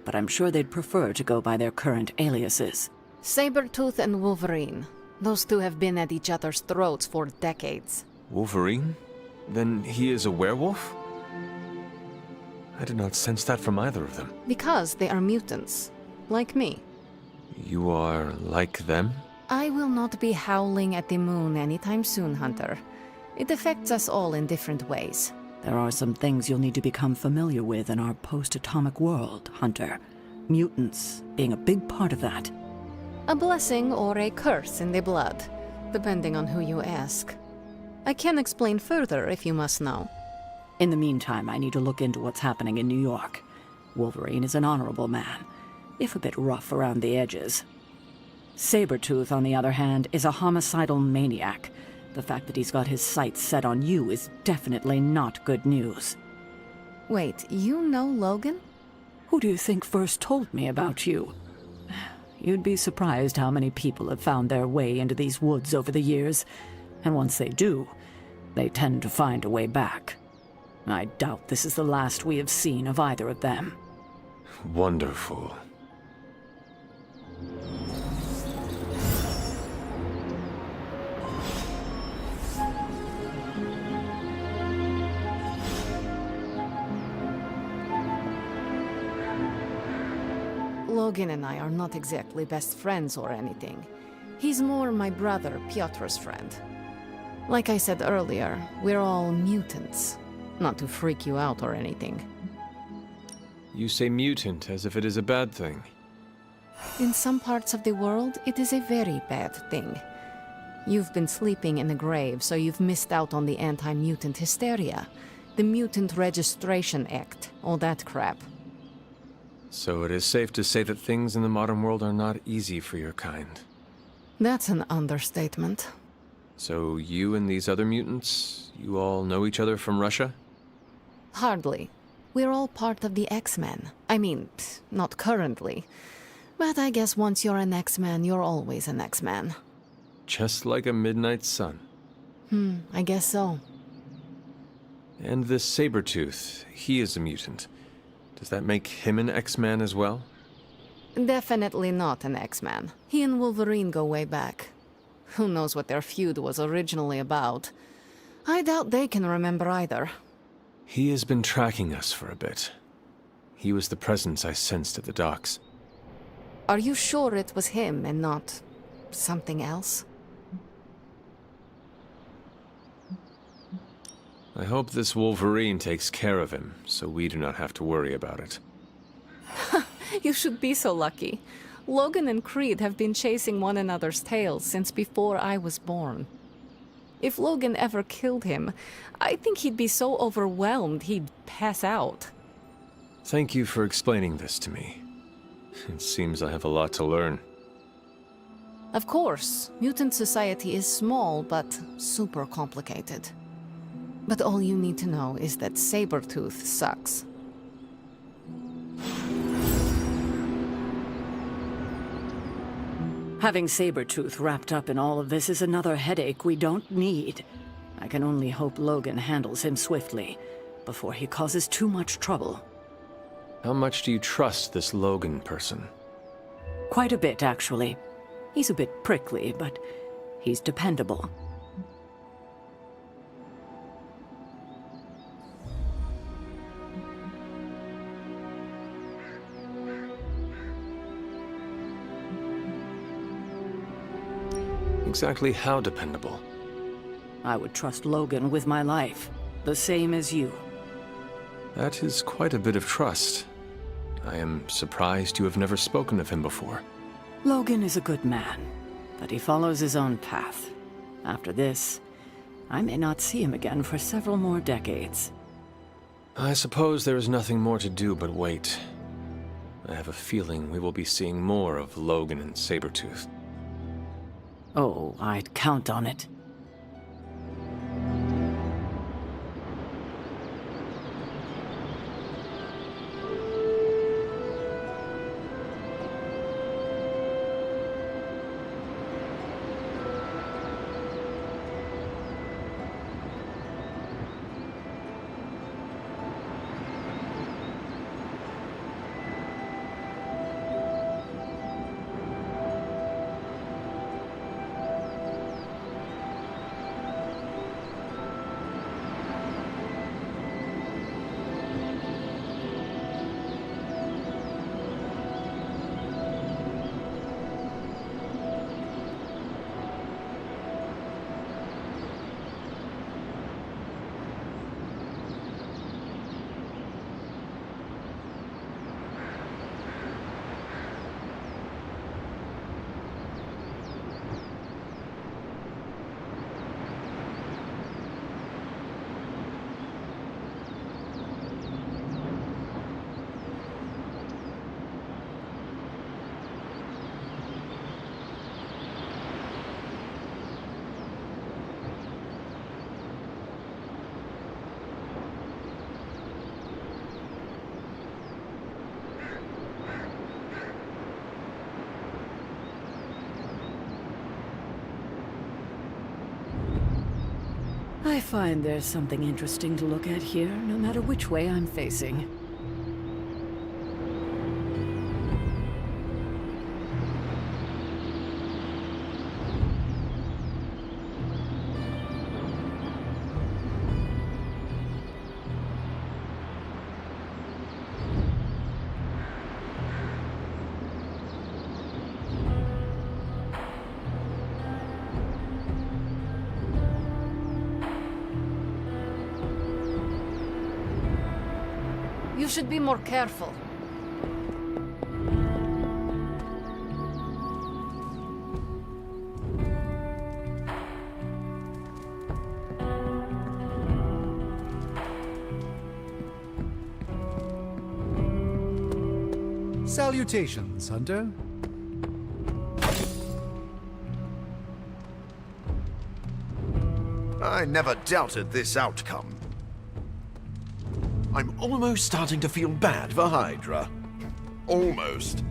But I'm sure they'd prefer to go by their current aliases. Sabretooth and Wolverine. Those two have been at each other's throats for decades. Wolverine? Then he is a werewolf? I did not sense that from either of them. Because they are mutants. Like me. You are like them? I will not be howling at the moon anytime soon, Hunter. It affects us all in different ways. There are some things you'll need to become familiar with in our post-atomic world, Hunter. Mutants being a big part of that. A blessing or a curse in the blood, depending on who you ask. I can explain further if you must know. In the meantime, I need to look into what's happening in New York. Wolverine is an honorable man, if a bit rough around the edges. Sabretooth, on the other hand, is a homicidal maniac. The fact that he's got his sights set on you is definitely not good news. Wait, you know Logan? Who do you think first told me about you? You'd be surprised how many people have found their way into these woods over the years, and once they do, they tend to find a way back. I doubt this is the last we have seen of either of them. Wonderful. Logan and I are not exactly best friends or anything. He's more my brother Piotr's friend. Like I said earlier, we're all mutants. Not to freak you out or anything. You say mutant as if it is a bad thing. In some parts of the world, it is a very bad thing. You've been sleeping in the grave, so you've missed out on the anti-mutant hysteria. The Mutant Registration Act, all that crap. So it is safe to say that things in the modern world are not easy for your kind. That's an understatement. So you and these other mutants, you all know each other from Russia? Hardly. We're all part of the X-Men. I mean, not currently. But I guess once you're an X-Man, you're always an X-Man. Just like a midnight sun. I guess so. And this Sabretooth, he is a mutant. Does that make him an X-Man as well? Definitely not an X-Man. He and Wolverine go way back. Who knows what their feud was originally about. I doubt they can remember either. He has been tracking us for a bit. He was the presence I sensed at the docks. Are you sure it was him and not something else? I hope this Wolverine takes care of him, so we do not have to worry about it. You should be so lucky. Logan and Creed have been chasing one another's tails since before I was born. If Logan ever killed him, I think he'd be so overwhelmed he'd pass out. Thank you for explaining this to me. It seems I have a lot to learn. Of course, mutant society is small but super complicated. But all you need to know is that Sabretooth sucks. Having Sabretooth wrapped up in all of this is another headache we don't need. I can only hope Logan handles him swiftly, before he causes too much trouble. How much do you trust this Logan person? Quite a bit, actually. He's a bit prickly, but he's dependable. Exactly how dependable? I would trust Logan with my life, the same as you. That is quite a bit of trust. I am surprised you have never spoken of him before. Logan is a good man, but he follows his own path. After this, I may not see him again for several more decades. I suppose there is nothing more to do but wait. I have a feeling we will be seeing more of Logan and Sabretooth. Oh, I'd count on it. I find there's something interesting to look at here, no matter which way I'm facing. You should be more careful. Salutations, Hunter. I never doubted this outcome. I'm almost starting to feel bad for Hydra. Almost.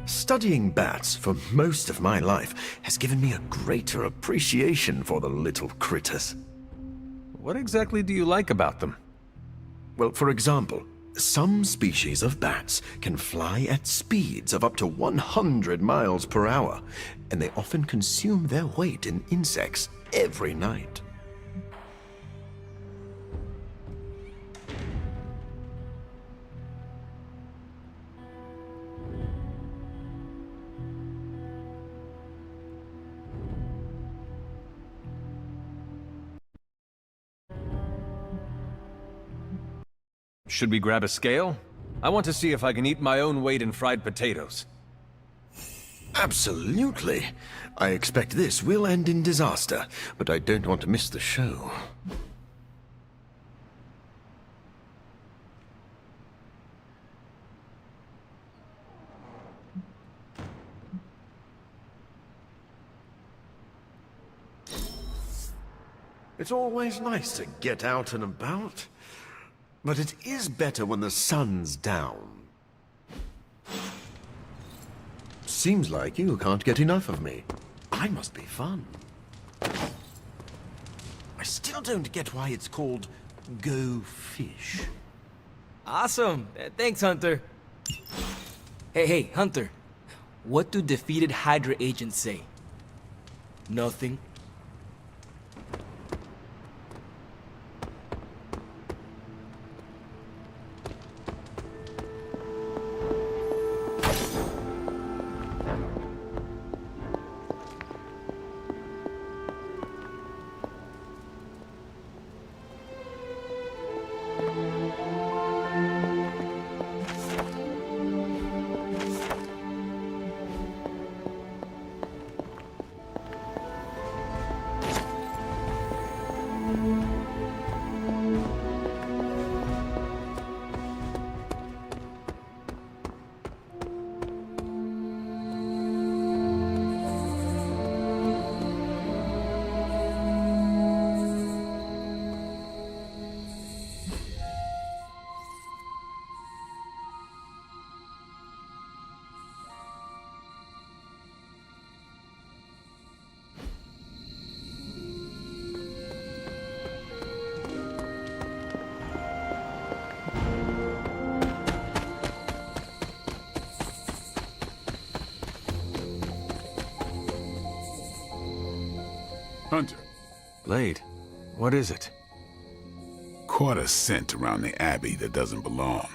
Studying bats for most of my life has given me a greater appreciation for the little critters. What exactly do you like about them? Well, for example, some species of bats can fly at speeds of up to 100 miles per hour, and they often consume their weight in insects every night. Should we grab a scale? I want to see if I can eat my own weight in fried potatoes. Absolutely. I expect this will end in disaster, but I don't want to miss the show. It's always nice to get out and about, but it is better when the sun's down. Seems like you can't get enough of me. I must be fun. I still don't get why it's called Go Fish. Awesome. Thanks, Hunter. Hey, Hunter. What do defeated Hydra agents say? Nothing. Hunter. Blade, what is it? Caught a scent around the Abbey that doesn't belong.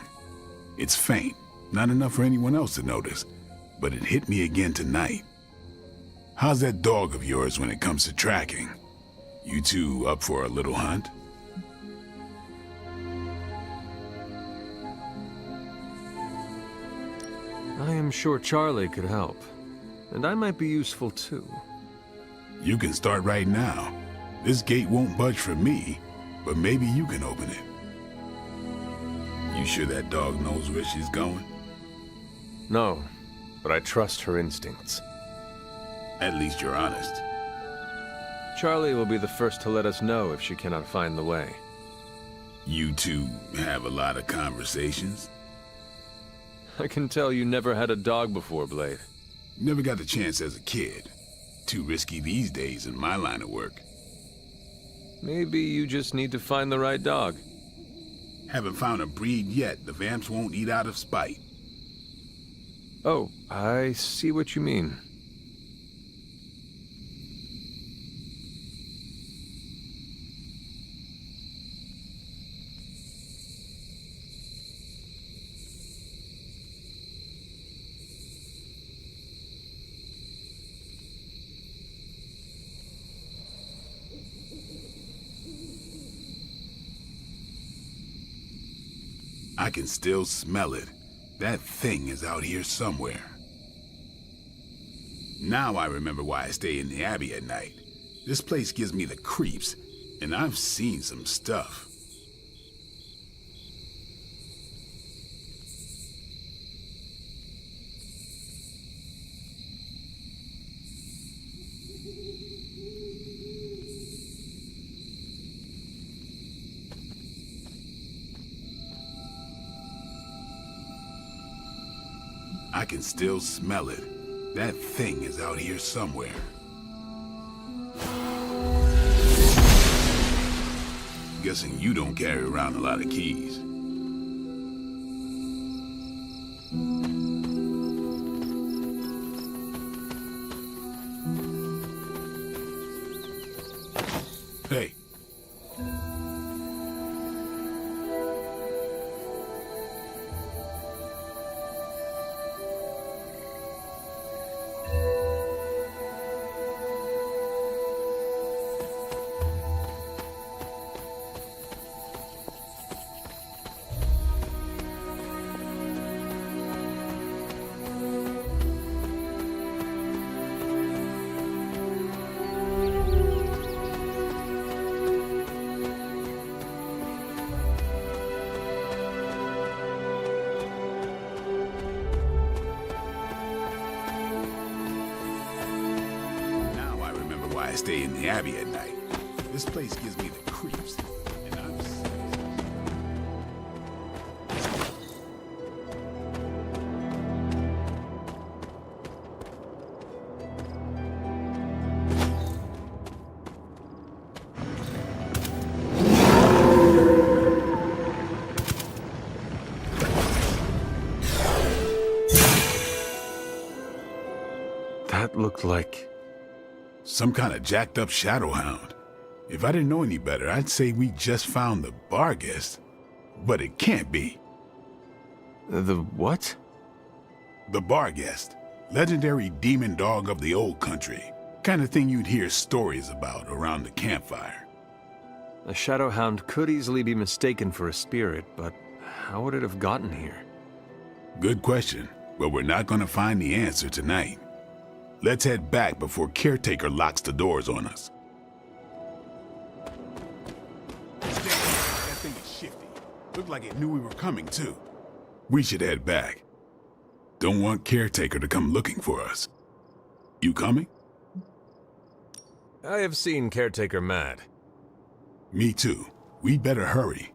It's faint, not enough for anyone else to notice, but it hit me again tonight. How's that dog of yours when it comes to tracking? You two up for a little hunt? I am sure Charlie could help, and I might be useful too. You can start right now. This gate won't budge for me, but maybe you can open it. You sure that dog knows where she's going? No, but I trust her instincts. At least you're honest. Charlie will be the first to let us know if she cannot find the way. You two have a lot of conversations? I can tell you never had a dog before, Blade. Never got the chance as a kid. Too risky these days in my line of work. Maybe you just need to find the right dog. Haven't found a breed yet the vamps won't eat out of spite. Oh, I see what you mean. I can still smell it. That thing is out here somewhere. Now I remember why I stay in the Abbey at night. This place gives me the creeps, and I've seen some stuff. I can still smell it. That thing is out here somewhere. Guessing you don't carry around a lot of keys. Hey. I stay in the Abbey at night. This place gives me the creeps, and I'm... That looked like... some kind of jacked up shadow hound. If I didn't know any better, I'd say we just found the bar guest. But it can't be. The what? The bar guest. Legendary demon dog of the old country. Kind of thing you'd hear stories about around the campfire. A shadow hound could easily be mistaken for a spirit, but how would it have gotten here? Good question, but we're not gonna find the answer tonight. Let's head back before Caretaker locks the doors on us. That thing is shifty. Looked like it knew we were coming, too. We should head back. Don't want Caretaker to come looking for us. You coming? I have seen Caretaker mad. Me too. We'd better hurry.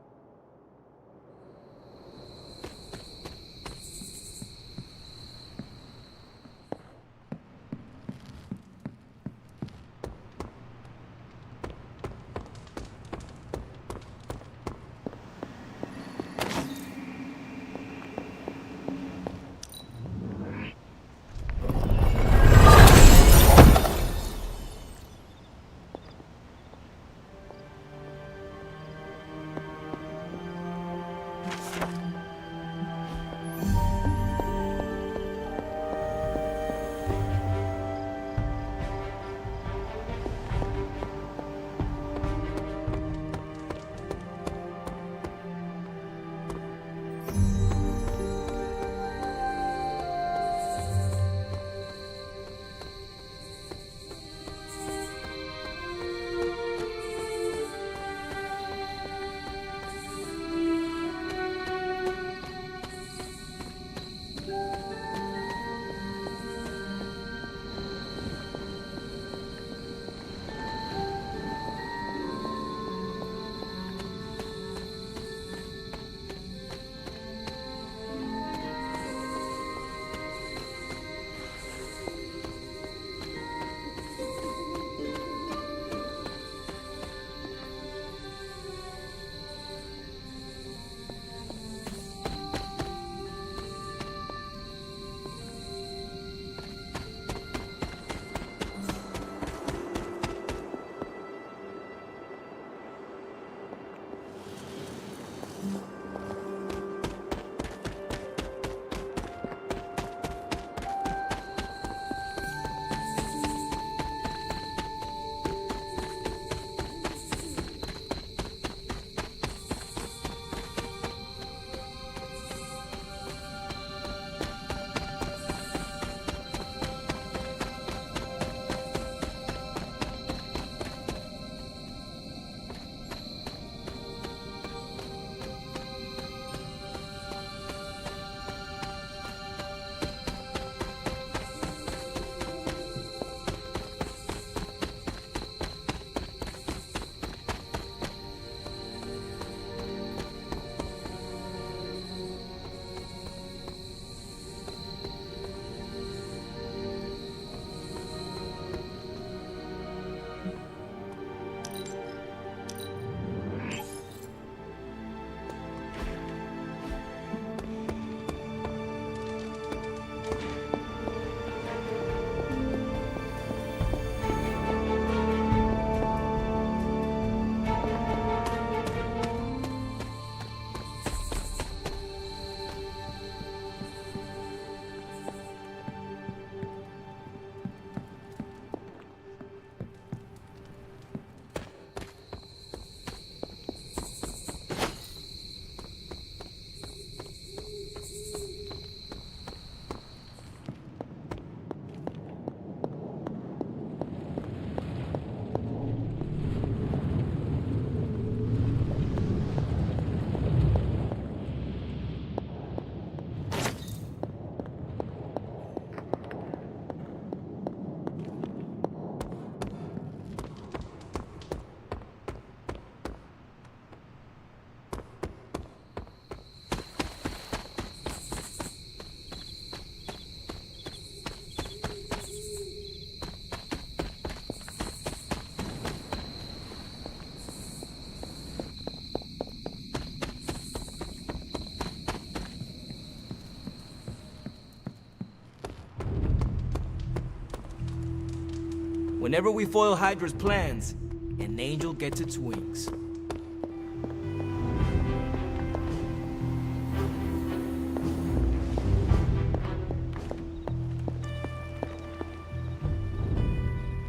Whenever we foil Hydra's plans, an angel gets its wings.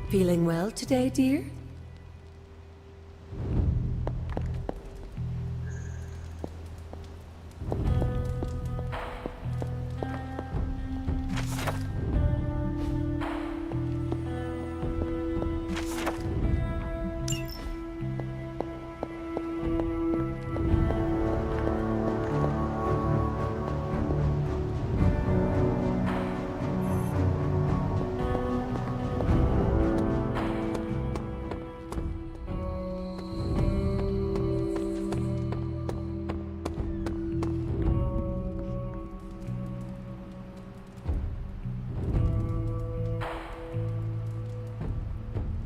Feeling well today, dear?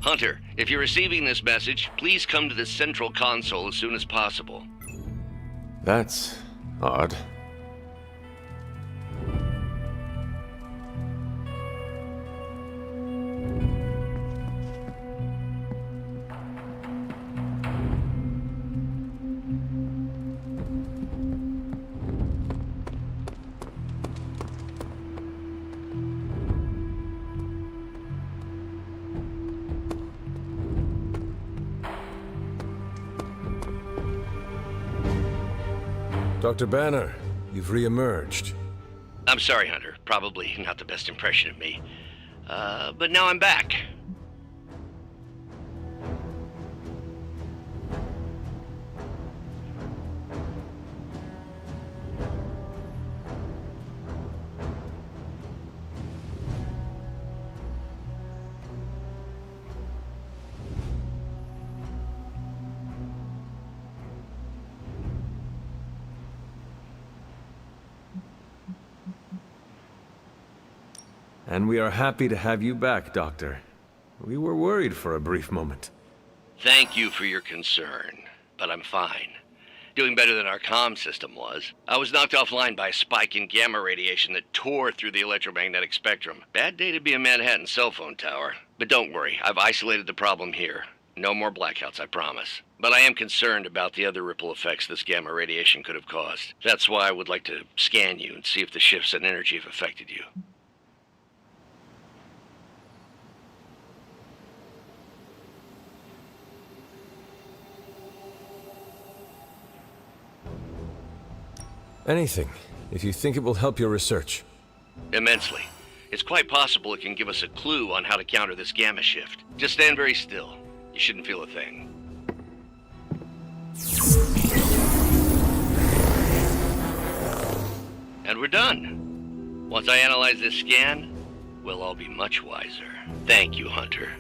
Hunter, if you're receiving this message, please come to the central console as soon as possible. That's odd. Dr. Banner, you've re-emerged. I'm sorry, Hunter. Probably not the best impression of me. But now I'm back. And we are happy to have you back, Doctor. We were worried for a brief moment. Thank you for your concern, but I'm fine. Doing better than our comm system was. I was knocked offline by a spike in gamma radiation that tore through the electromagnetic spectrum. Bad day to be a Manhattan cell phone tower. But don't worry, I've isolated the problem here. No more blackouts, I promise. But I am concerned about the other ripple effects this gamma radiation could have caused. That's why I would like to scan you and see if the shifts in energy have affected you. Anything, if you think it will help your research. Immensely. It's quite possible it can give us a clue on how to counter this gamma shift. Just stand very still. You shouldn't feel a thing. And we're done. Once I analyze this scan, we'll all be much wiser. Thank you, Hunter.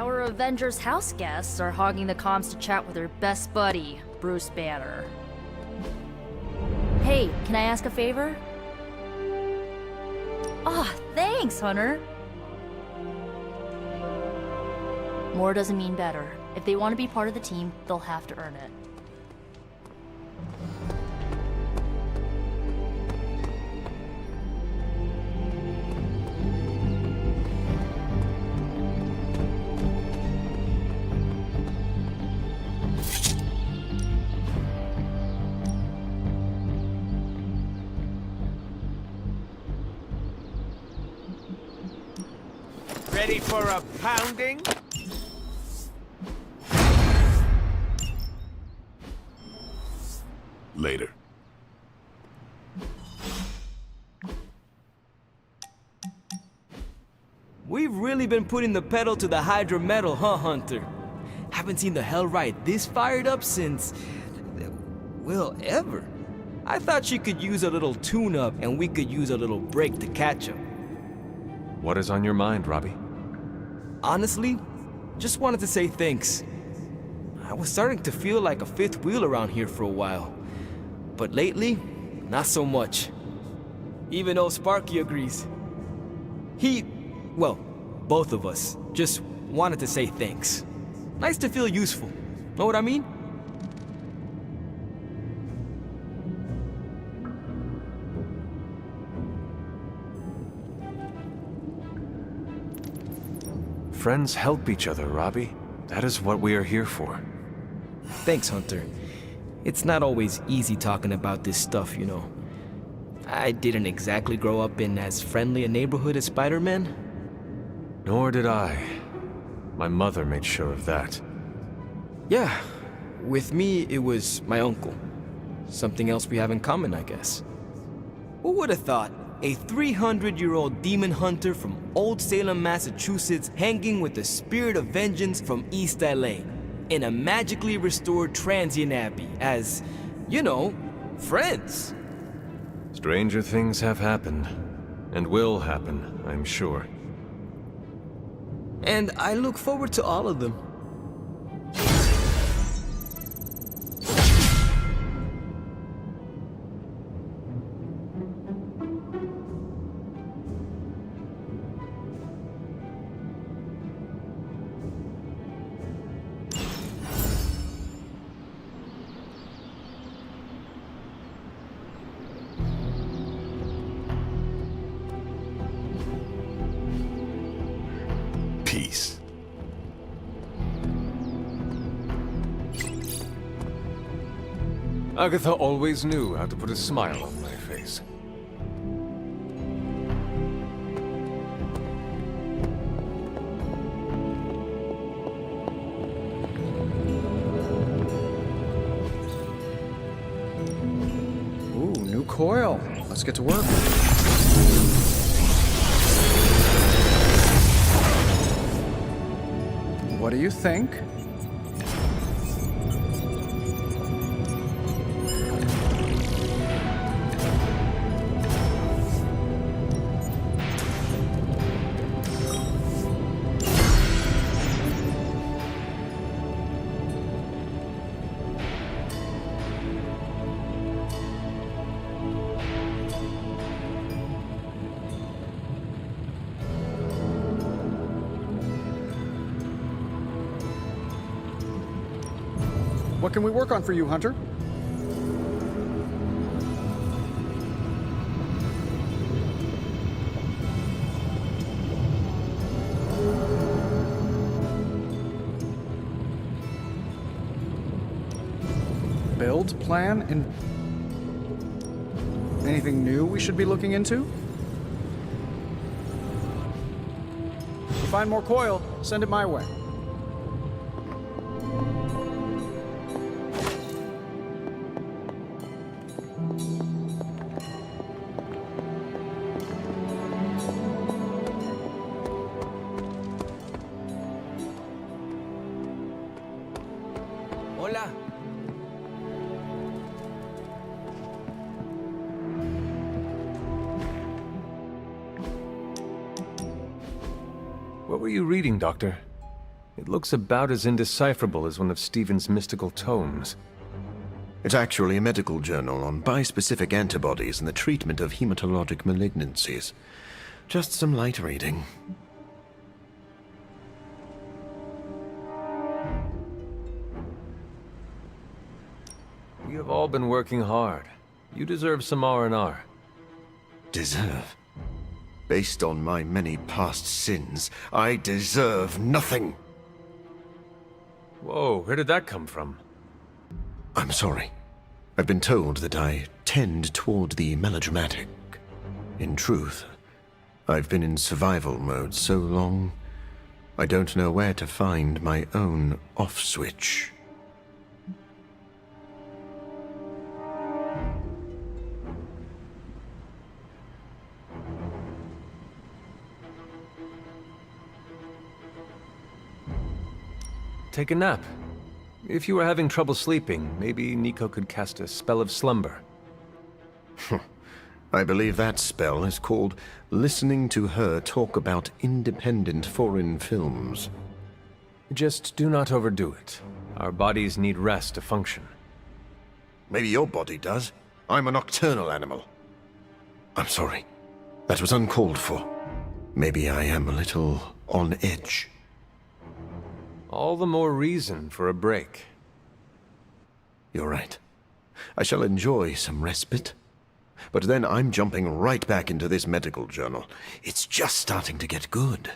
Our Avengers house guests are hogging the comms to chat with their best buddy, Bruce Banner. Hey, can I ask a favor? Ah, thanks, Hunter. More doesn't mean better. If they want to be part of the team, they'll have to earn it. Ready for a pounding? Later. We've really been putting the pedal to the Hydra metal, huh, Hunter? Haven't seen the Hellride this fired up since... well, ever. I thought she could use a little tune-up and we could use a little break to catch up. What is on your mind, Robbie? Honestly, just wanted to say thanks. I was starting to feel like a fifth wheel around here for a while. But lately, not so much. Even though Sparky agrees. Well, both of us, just wanted to say thanks. Nice to feel useful. Know what I mean? Friends help each other, Robbie. That is what we are here for. Thanks, Hunter. It's not always easy talking about this stuff, you know. I didn't exactly grow up in as friendly a neighborhood as Spider-Man. Nor did I. My mother made sure of that. Yeah, with me, it was my uncle. Something else we have in common, I guess. Who would have thought? A 300-year-old demon hunter from Old Salem, Massachusetts, hanging with the spirit of vengeance from East LA, in a magically restored transient abbey, as, you know, friends. Stranger things have happened, and will happen, I'm sure. And I look forward to all of them. Peace. Agatha always knew how to put a smile on my face. Ooh, new coil. Let's get to work. What do you think? What can we work on for you, Hunter? Build plan and anything new we should be looking into? If you find more coil, send it my way. Hola. What were you reading, Doctor? It looks about as indecipherable as one of Stephen's mystical tomes. It's actually a medical journal on bispecific antibodies and the treatment of hematologic malignancies. Just some light reading. We have all been working hard. You deserve some R&R. Deserve? Based on my many past sins, I deserve nothing. Whoa, where did that come from? I'm sorry. I've been told that I tend toward the melodramatic. In truth, I've been in survival mode so long, I don't know where to find my own off switch. Take a nap. If you were having trouble sleeping, maybe Nico could cast a spell of slumber. I believe that spell is called listening to her talk about independent foreign films. Just do not overdo it. Our bodies need rest to function. Maybe your body does. I'm a nocturnal animal. I'm sorry. That was uncalled for. Maybe I am a little on edge. All the more reason for a break. You're right. I shall enjoy some respite. But then I'm jumping right back into this medical journal. It's just starting to get good.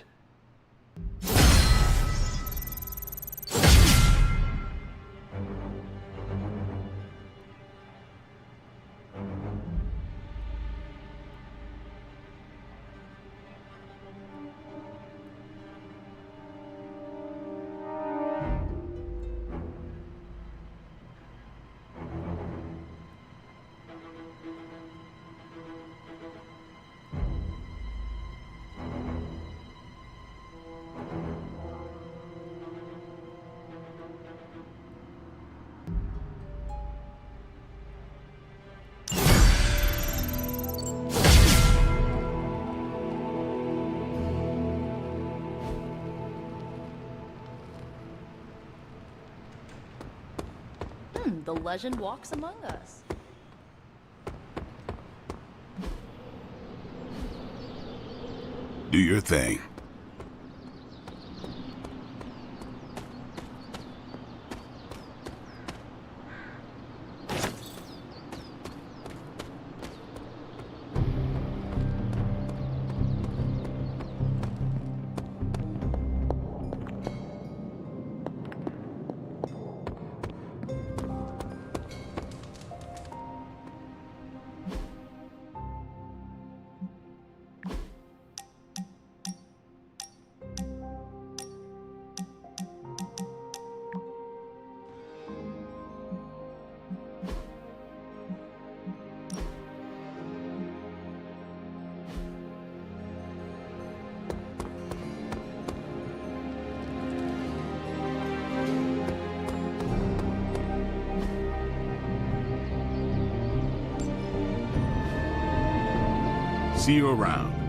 The legend walks among us. Do your thing. See you around.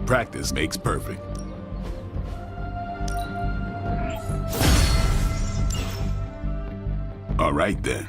Practice makes perfect. All right then.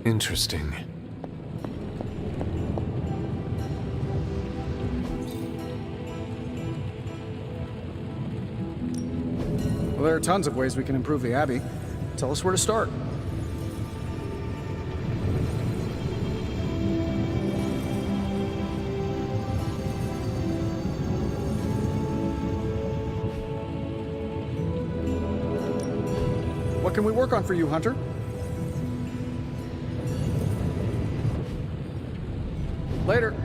Interesting. Well, there are tons of ways we can improve the Abbey. Tell us where to start. What can we work on for you, Hunter? Later.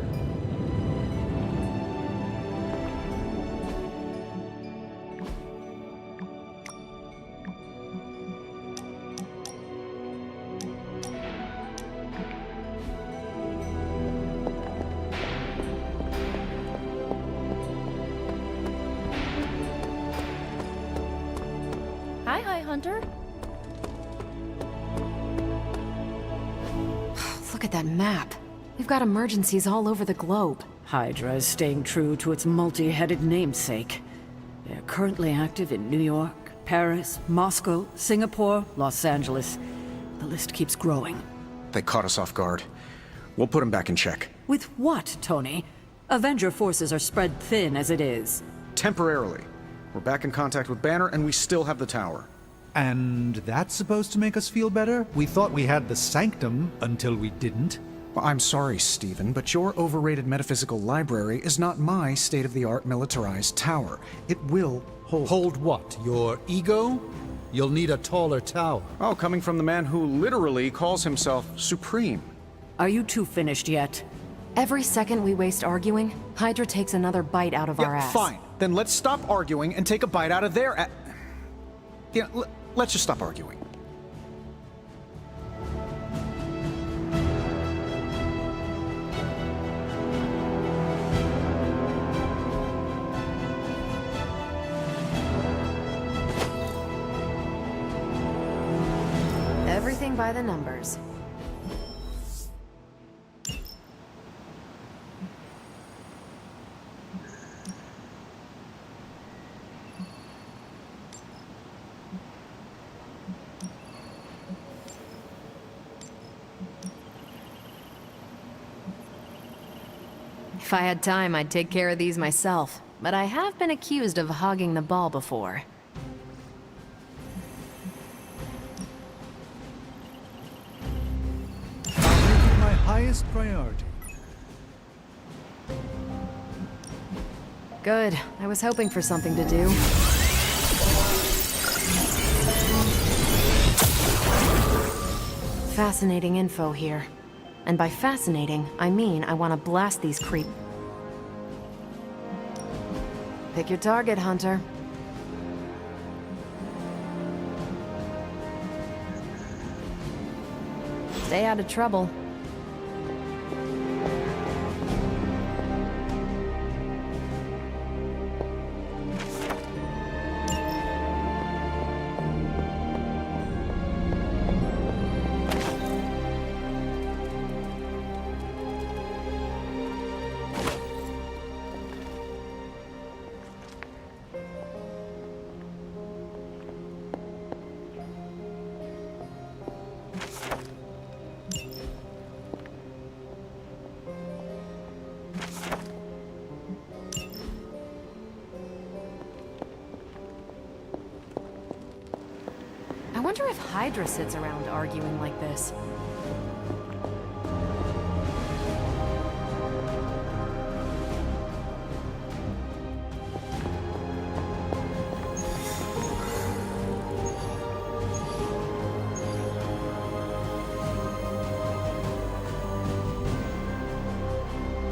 Hi, Hunter. Look at that map. We've got emergencies all over the globe. Hydra is staying true to its multi-headed namesake. They're currently active in New York, Paris, Moscow, Singapore, Los Angeles. The list keeps growing. They caught us off guard. We'll put them back in check. With what, Tony? Avenger forces are spread thin as it is. Temporarily. We're back in contact with Banner, and we still have the tower. And that's supposed to make us feel better? We thought we had the sanctum until we didn't. Well, I'm sorry, Stephen, but your overrated metaphysical library is not my state-of-the-art militarized tower. It will hold. Hold what? Your ego? You'll need a taller tower. Oh, coming from the man who literally calls himself Supreme. Are you two finished yet? Every second we waste arguing, Hydra takes another bite out of our ass. Fine. Then let's stop arguing and take a bite out of their ass. Yeah, let's just stop arguing. Everything by the numbers. If I had time, I'd take care of these myself, but I have been accused of hogging the ball before. My highest priority. Good. I was hoping for something to do. Fascinating info here. And by fascinating, I mean I want to blast these creep... Pick your target, Hunter. Stay out of trouble. I wonder if Hydra sits around arguing like this.